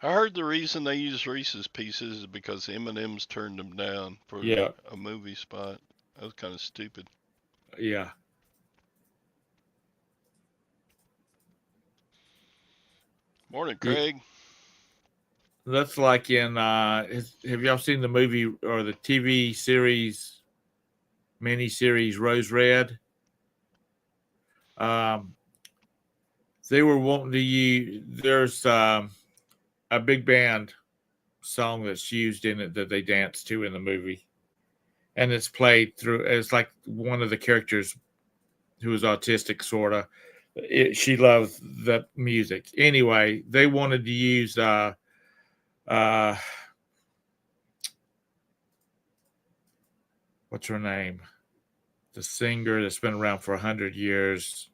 I heard the reason they use Reese's Pieces is because M&M's turned them down for Yeah, a movie spot. That was kind of stupid. yeah. Morning, Ye- Craig. That's like in. Have y'all seen the movie or the TV series, mini series Rose Red? Um, they were wanting to use. There's a big band song that's used in it that they dance to in the movie, and it's played through. It's like one of the characters who was autistic, sort of. She loved the music. Anyway, they wanted to use uh, what's her name? The singer that's been around for 100 years.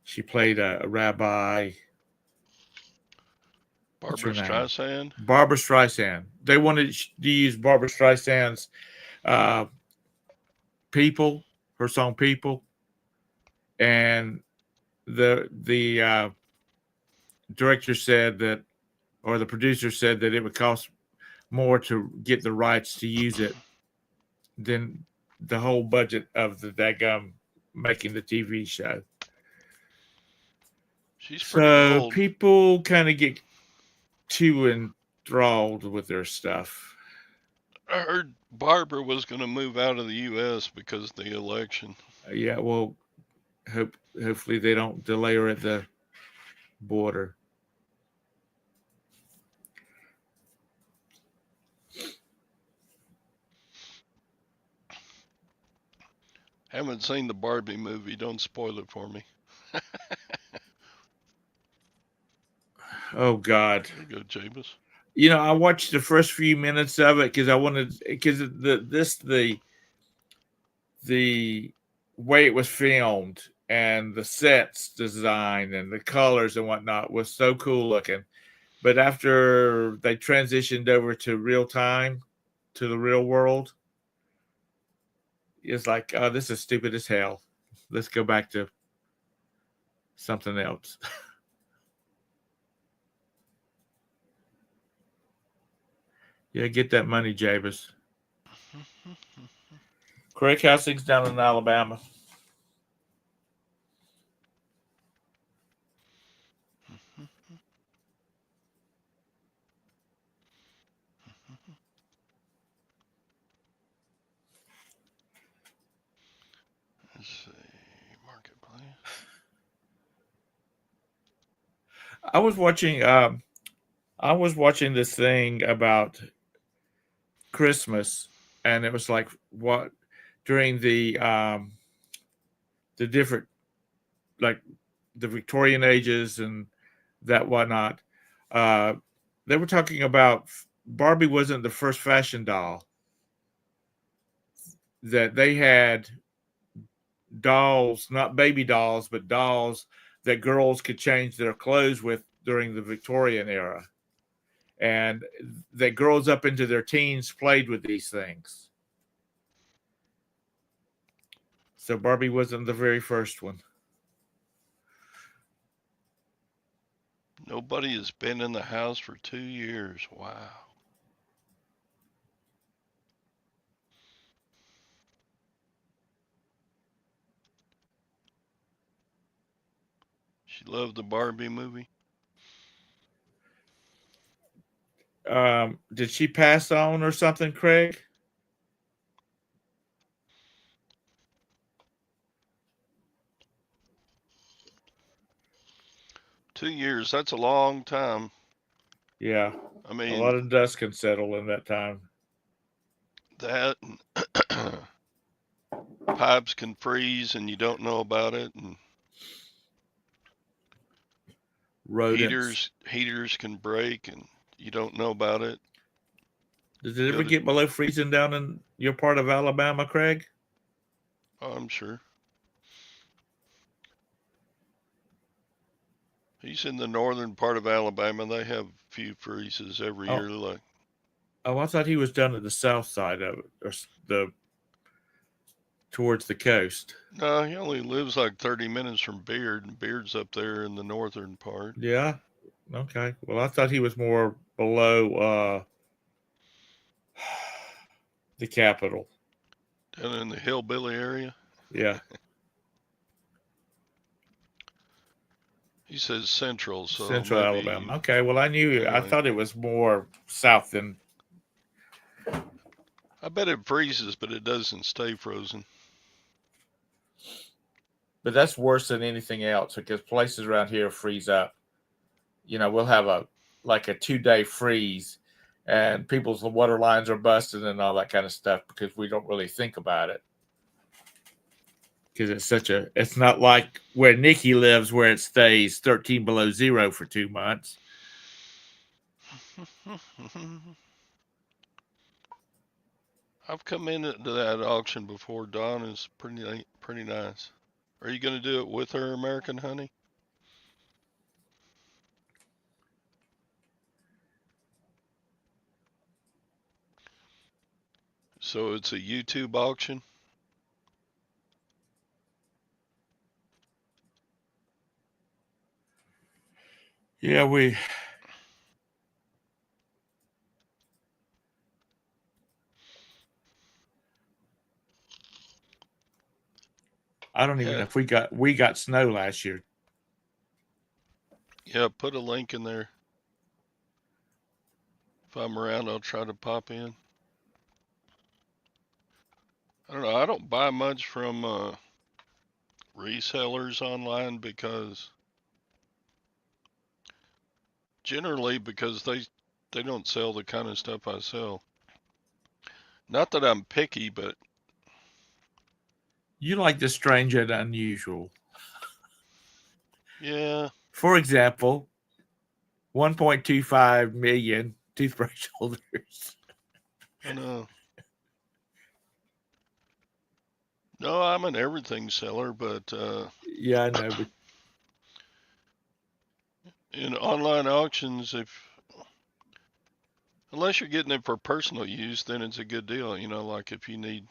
She played a rabbi. What's her Barbara name? Streisand. Barbara Streisand. They wanted to use Barbara Streisand's uh, "People," her song "People," and the director said that, or the producer said that it would cost more to get the rights to use it than the whole budget of the daggum making the TV show. She's pretty So old. people kind of get too enthralled with their stuff. I heard Barbara was going to move out of the U.S. because of the election. Yeah, well, hopefully they don't delay her at the border. Haven't seen the Barbie movie. Don't spoil it for me. Oh God. There you go, James. I watched the first few minutes of it because I wanted, because the way it was filmed and the sets design and the colors and whatnot was so cool looking. But after they transitioned over to real time, to the real world, it's like, oh, this is stupid as hell. Let's go back to something else. Yeah, get that money, Javis. Craig, how's things down in Alabama? Let's see. Marketplace. I was watching. I was watching this thing about Christmas, and it was like what during the different, like the Victorian ages and that whatnot. Uh, they were talking about Barbie wasn't the first fashion doll, that they had dolls, not baby dolls, but dolls that girls could change their clothes with during the Victorian era. And that girls up into their teens played with these things. So Barbie wasn't the very first one. Nobody has been in the house for 2 years. Wow. She loved the Barbie movie. Did she pass on or something, Craig? 2 years. That's a long time. Yeah. I A mean, lot of dust can settle in that time. that and pipes can freeze and you don't know about it, and Rodents. heaters can break and you don't know about it. Does it Yeah, ever get below freezing down in your part of Alabama, Craig? I'm sure. He's in the northern part of Alabama. They have a few freezes every Oh, year. Like, oh, I thought he was down at the south side of it, or the towards the coast. no, he only lives like 30 minutes from Beard, and Beard's up there in the northern part. Yeah. Okay. Well, I thought he was more below the capital. Down in the hillbilly area. Yeah. He says central, so Central Alabama. maybe Okay. Well, I knew. I anyway. thought it was more south than. I bet it freezes, but it doesn't stay frozen. But that's worse than anything else because places around here freeze up. We'll have a 2 day freeze, and people's water lines are busted and all that kind of stuff because we don't really think about it. Because it's not like where Nikki lives where it stays 13 below zero for 2 months. I've come into that auction before. Dawn is pretty nice. Are you going to do it with her, American Honey? So it's a YouTube auction. Yeah, I don't even know Yeah, if we got snow last year. yeah. Put a link in there. If I'm around, I'll try to pop in. I don't know. I don't buy much from resellers online because they don't sell the kind of stuff I sell. Not that I'm picky, but You like the strange and unusual. yeah, For example, 1.25 million toothbrush holders. I know. No, I'm an everything seller, but Yeah, I know, but in online auctions, if unless you're getting it for personal use, then it's a good deal. Like if you need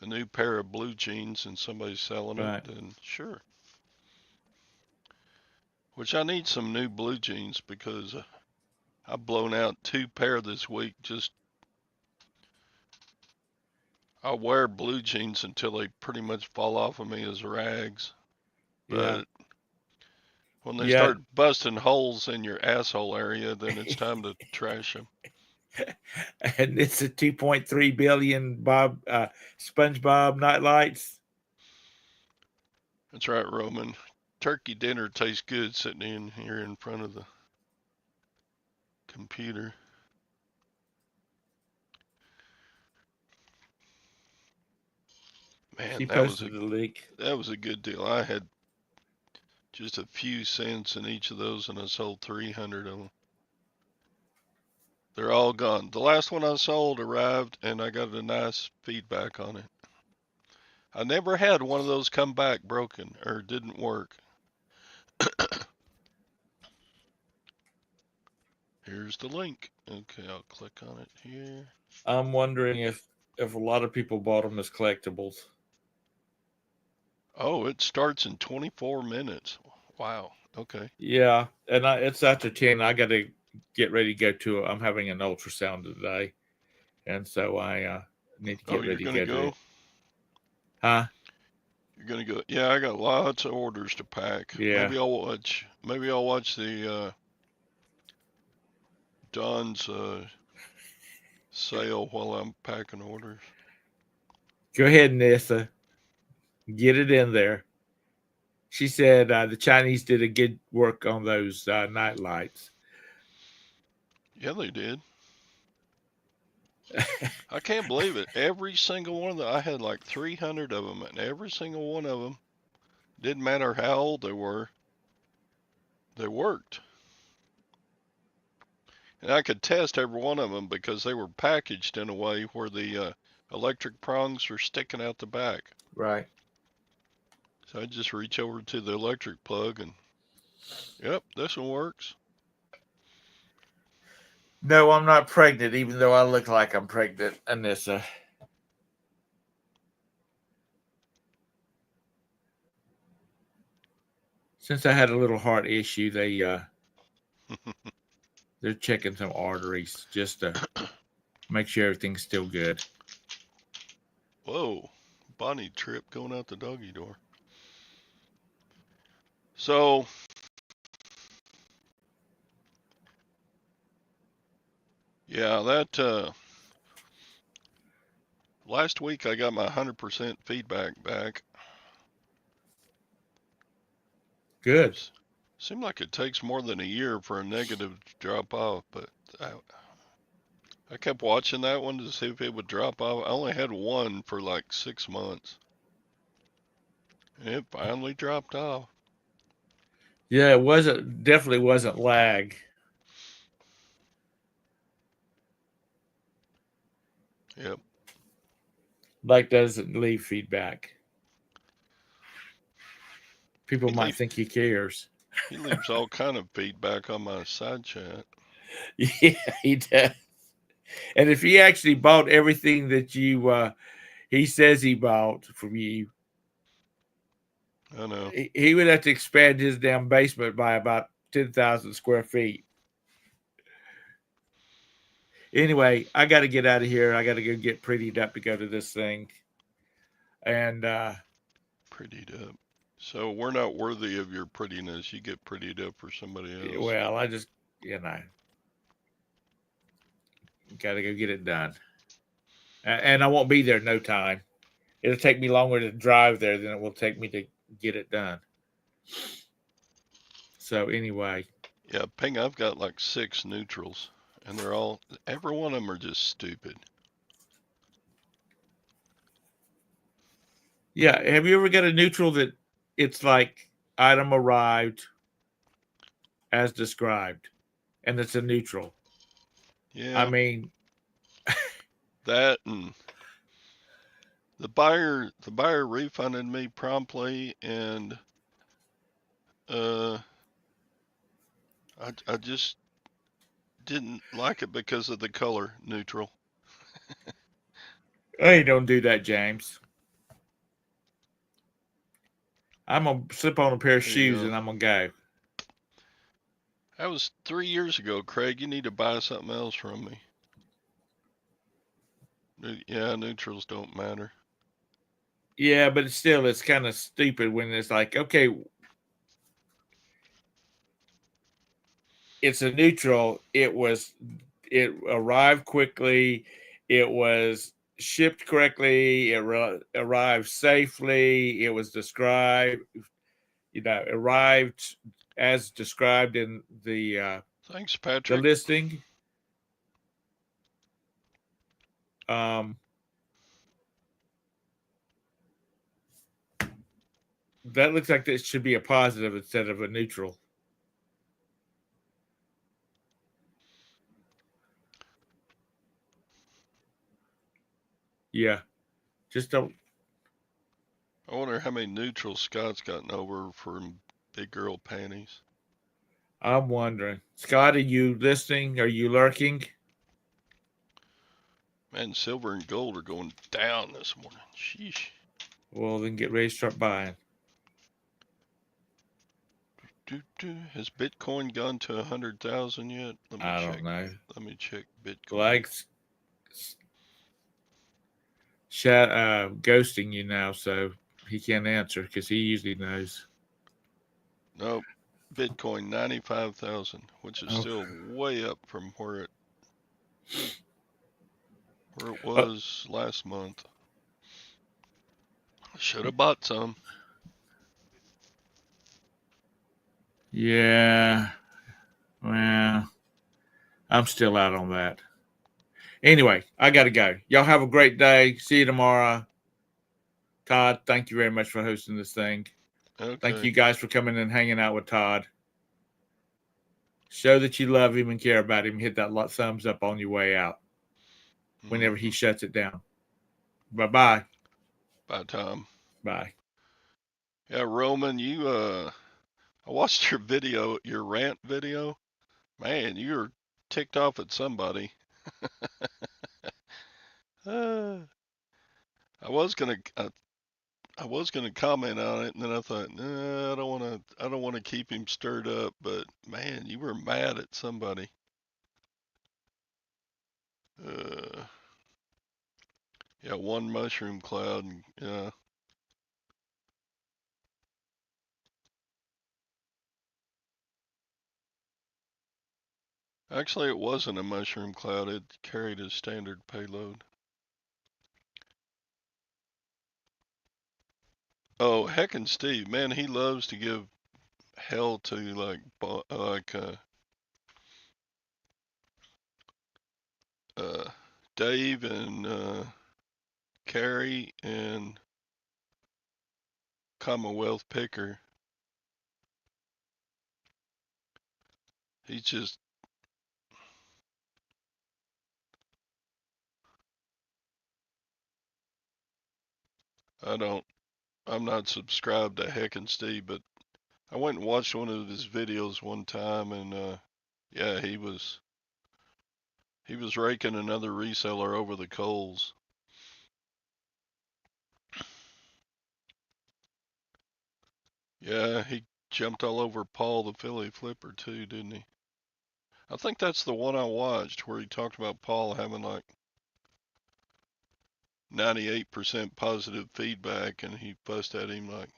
a new pair of blue jeans and somebody's selling it, right. then sure. Which I need some new blue jeans because I've blown out 2 pair this week. Just I wear blue jeans until they pretty much fall off of me as rags. Yeah. But when they Yeah. start busting holes in your asshole area, then it's time to trash them. And it's a 2.3 billion SpongeBob night lights. That's right, Roman. Turkey dinner tastes good sitting in here in front of the computer. She Man, posted the link. that was a good deal. I had just a few cents in each of those, and I sold 300 of them. They're all gone. The last one I sold arrived, and I got a nice feedback on it. I never had one of those come back broken or didn't work. Here's the link. Okay, I'll click on it here. I'm wondering if a lot of people bought them as collectibles. Oh, it starts in 24 minutes. Wow. Okay. Yeah, and it's after 10. I got to get ready to go to. I'm having an ultrasound today, and so I need to Oh, get you're ready to gonna go to go? it. Huh? You're gonna go? Yeah, I got lots of orders to pack. Yeah. Maybe I'll watch the Don's sale while I'm packing orders. Go ahead, Nissa. Get it in there. She said the Chinese did a good work on those night lights. Yeah, they did. I can't believe it. Every single one of them, I had like 300 of them, and every single one of them, didn't matter how old they were, they worked. And I could test every one of them because they were packaged in a way where the electric prongs are sticking out the back. Right. So I just reach over to the electric plug and, yep, this one works. No, I'm not pregnant, even though I look like I'm pregnant, Anissa. Since I had a little heart issue, they're checking some arteries just to make sure everything's still good. Whoa, Bonnie trip going out the doggy door. So, yeah, that last week I got my 100% feedback back. Good. Seemed like it takes more than a year for a negative to drop off, but I kept watching that one to see if it would drop off. I only had one for like 6 months, and it finally dropped off. Yeah, it wasn't definitely wasn't lag. Yep. Like doesn't leave feedback. People He might leave think he cares. he leaves all kind of feedback on my side chat. Yeah, he does. And if he actually bought everything that he says he bought from you, I know. he would have to expand his damn basement by about 10,000 square feet. Anyway, I got to get out of here. I got to go get prettied up to go to this thing. And Prettied up. So we're not worthy of your prettiness. You get prettied up for somebody else. well, I just, got to go get it done. And I won't be there no time. It'll take me longer to drive there than it will take me to get it done. So anyway. Yeah, Ping, I've got like 6 neutrals, and every one of them are just stupid. Yeah, have you ever got a neutral that it's like item arrived as described, and it's a neutral? I Yeah, mean, that and the buyer refunded me promptly, and uh, I just didn't like it because of the color neutral. hey, don't do that, James. I'm gonna slip on a pair of There you shoes go. and I'm gonna go. That was 3 years ago, Craig. You need to buy something else from me. Yeah, neutrals don't matter. Yeah, but it's kind of stupid when it's like, okay, it's a neutral. It arrived quickly. It was shipped correctly. It arrived safely. It was described, arrived as described in Thanks, the Patrick. listing. That looks like this should be a positive instead of a neutral. Yeah, just don't. I wonder how many neutrals Scott's gotten over from big girl panties. I'm wondering, Scott, are you listening? Are you lurking? Man, silver and gold are going down this morning. Sheesh. Well, then get ready to start buying. Has Bitcoin gone to 100,000 yet? Let me I don't check. know. Let me check Bitcoin. Like ghosting you now, so he can't answer because he usually knows. Nope. Bitcoin 95,000, which is Oh, still way up from where it oh was last month. Should have bought some. yeah. Well, I'm still out on that. Anyway, I got to go. Y'all have a great day. See you tomorrow. Todd, thank you very much for hosting this thing. Thank Okay. you guys for coming and hanging out with Todd. Show that you love him and care about him. Hit that thumbs up on your way out whenever he Mm-hmm. shuts it down. Bye bye. By time. Bye. Yeah, Roman, I watched your video, your rant video. Man, you were ticked off at somebody. Uh, I was gonna, I was gonna comment on it, and then I thought, nah, I don't want to keep him stirred up. But man, you were mad at somebody. Uh, yeah, one mushroom cloud. Yeah, actually, it wasn't a mushroom cloud. It carried a standard payload. Oh, heckin' Steve, man, he loves to give hell to uh, Dave and Carrie and Commonwealth Picker. He's just, I don't, I'm not subscribed to heckin' Steve, but I went and watched one of his videos one time, and yeah, he was raking another reseller over the coals. Yeah, he jumped all over Paul the Philly Flipper too, didn't he? I think that's the one I watched where he talked about Paul having like 98% positive feedback, and he fussed at him like,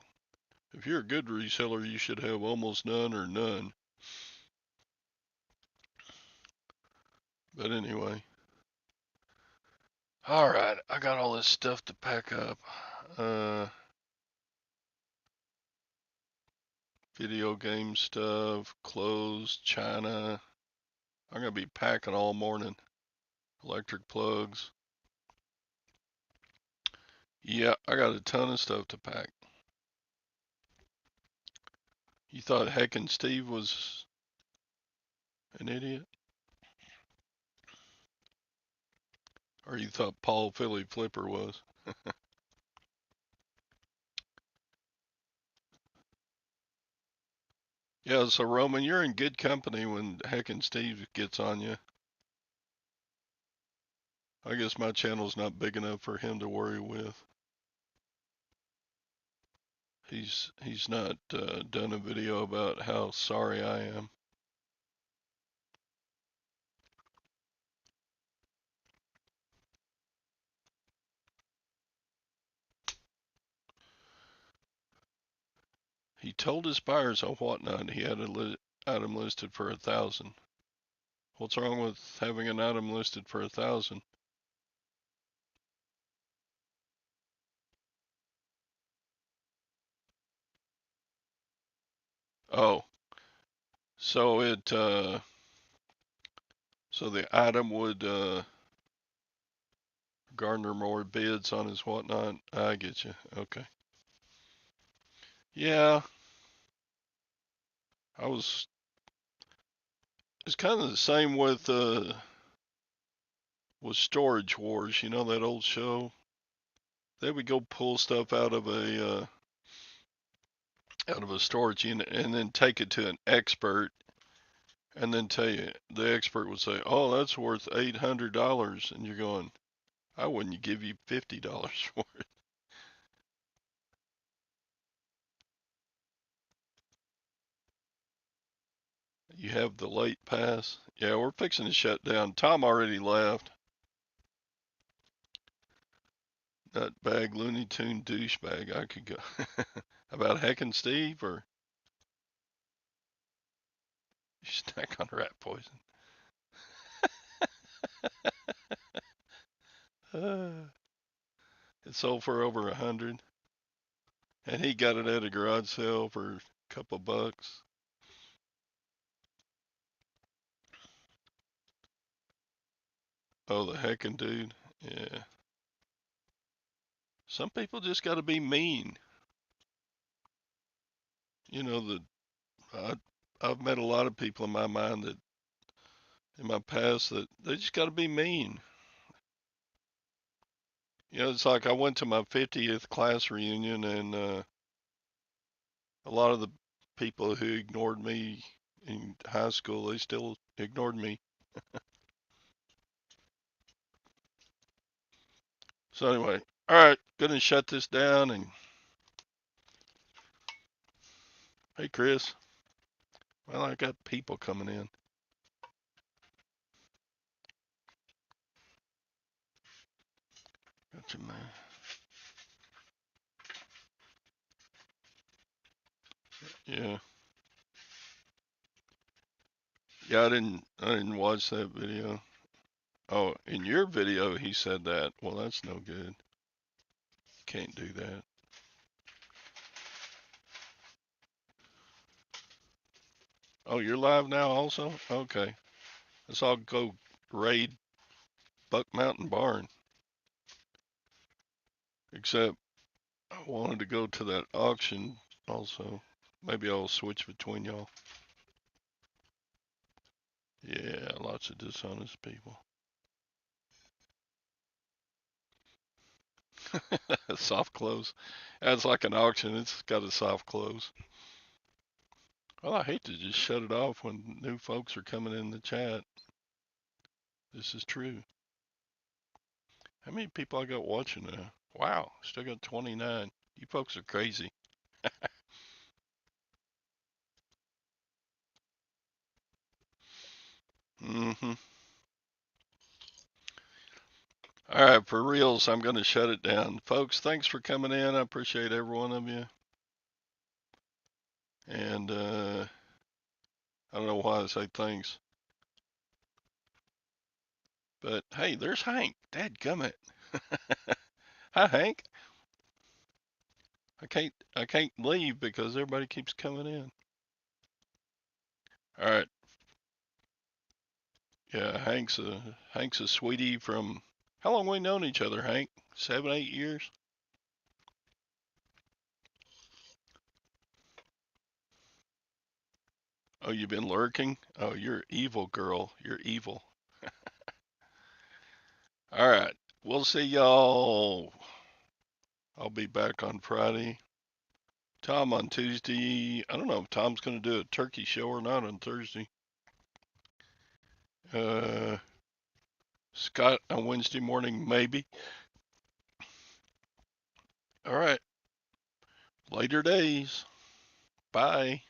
if you're a good reseller, you should have almost none or none. But anyway, all right, I got all this stuff to pack up. Uh, Video game stuff, clothes, china. I'm gonna be packing all morning. Electric plugs. Yeah, I got a ton of stuff to pack. You thought heckin' Steve was an idiot? Or you thought Paul Philly Flipper was? Yeah, so Roman, you're in good company when heckin' Steve gets on you. I guess my channel's not big enough for him to worry with. He's not done a video about how sorry I am. He told his buyers on Whatnot he had an item listed for 1,000. What's wrong with having an item listed for 1,000? Oh, so so the item would garner more bids on his Whatnot. I get you. Okay. Yeah, I was. It's kind of the same with Storage Wars. You know that old show? They would go pull stuff out of a storage unit and then take it to an expert and then tell you the expert would say, "Oh, that's worth $800," and you're going, "I wouldn't give you $50 for it." You have the late pass. Yeah, we're fixing to shut down. Tom already left. That bag Looney Tune douchebag. I could go about heckin' Steve or you snack on rat poison. Uh, it sold for over 100, and he got it at a garage sale for a couple bucks. Oh, the heckin' dude. Yeah. Some people just got to be mean. You know, I I've met a lot of people in my mind that in my past that they just got to be mean. You know, it's like I went to my 50th class reunion, and a lot of the people who ignored me in high school, they still ignored me. So anyway, all right, gonna shut this down. And hey, Chris, well, I got people coming in. Gotcha, man. Yeah, yeah. I didn't watch that video. Oh, in your video, he said that. Well, that's no good. Can't do that. Oh, you're live now also? Okay. Let's all go raid Buck Mountain Barn. Except I wanted to go to that auction also. Maybe I'll switch between y'all. Yeah, lots of dishonest people. Soft close. That's like an auction. It's got a soft close. Well, I hate to just shut it off when new folks are coming in the chat. This is true. How many people I got watching now? Wow, still got 29. You folks are crazy. Mm-hmm. All right, for reals, I'm going to shut it down. Folks, thanks for coming in. I appreciate every one of you. And I don't know why I say thanks. But hey, there's Hank. Dadgummit. Hi, Hank. I can't leave because everybody keeps coming in. All right. Yeah, Hank's a sweetie from how long we known each other, Hank? 7, 8 years? Oh, you've been lurking? Oh, you're evil, girl. You're evil. All right. We'll see y'all. I'll be back on Friday. Tom on Tuesday. I don't know if Tom's going to do a turkey show or not on Thursday. Uh, Scott on Wednesday morning, maybe. All right. Later days. Bye.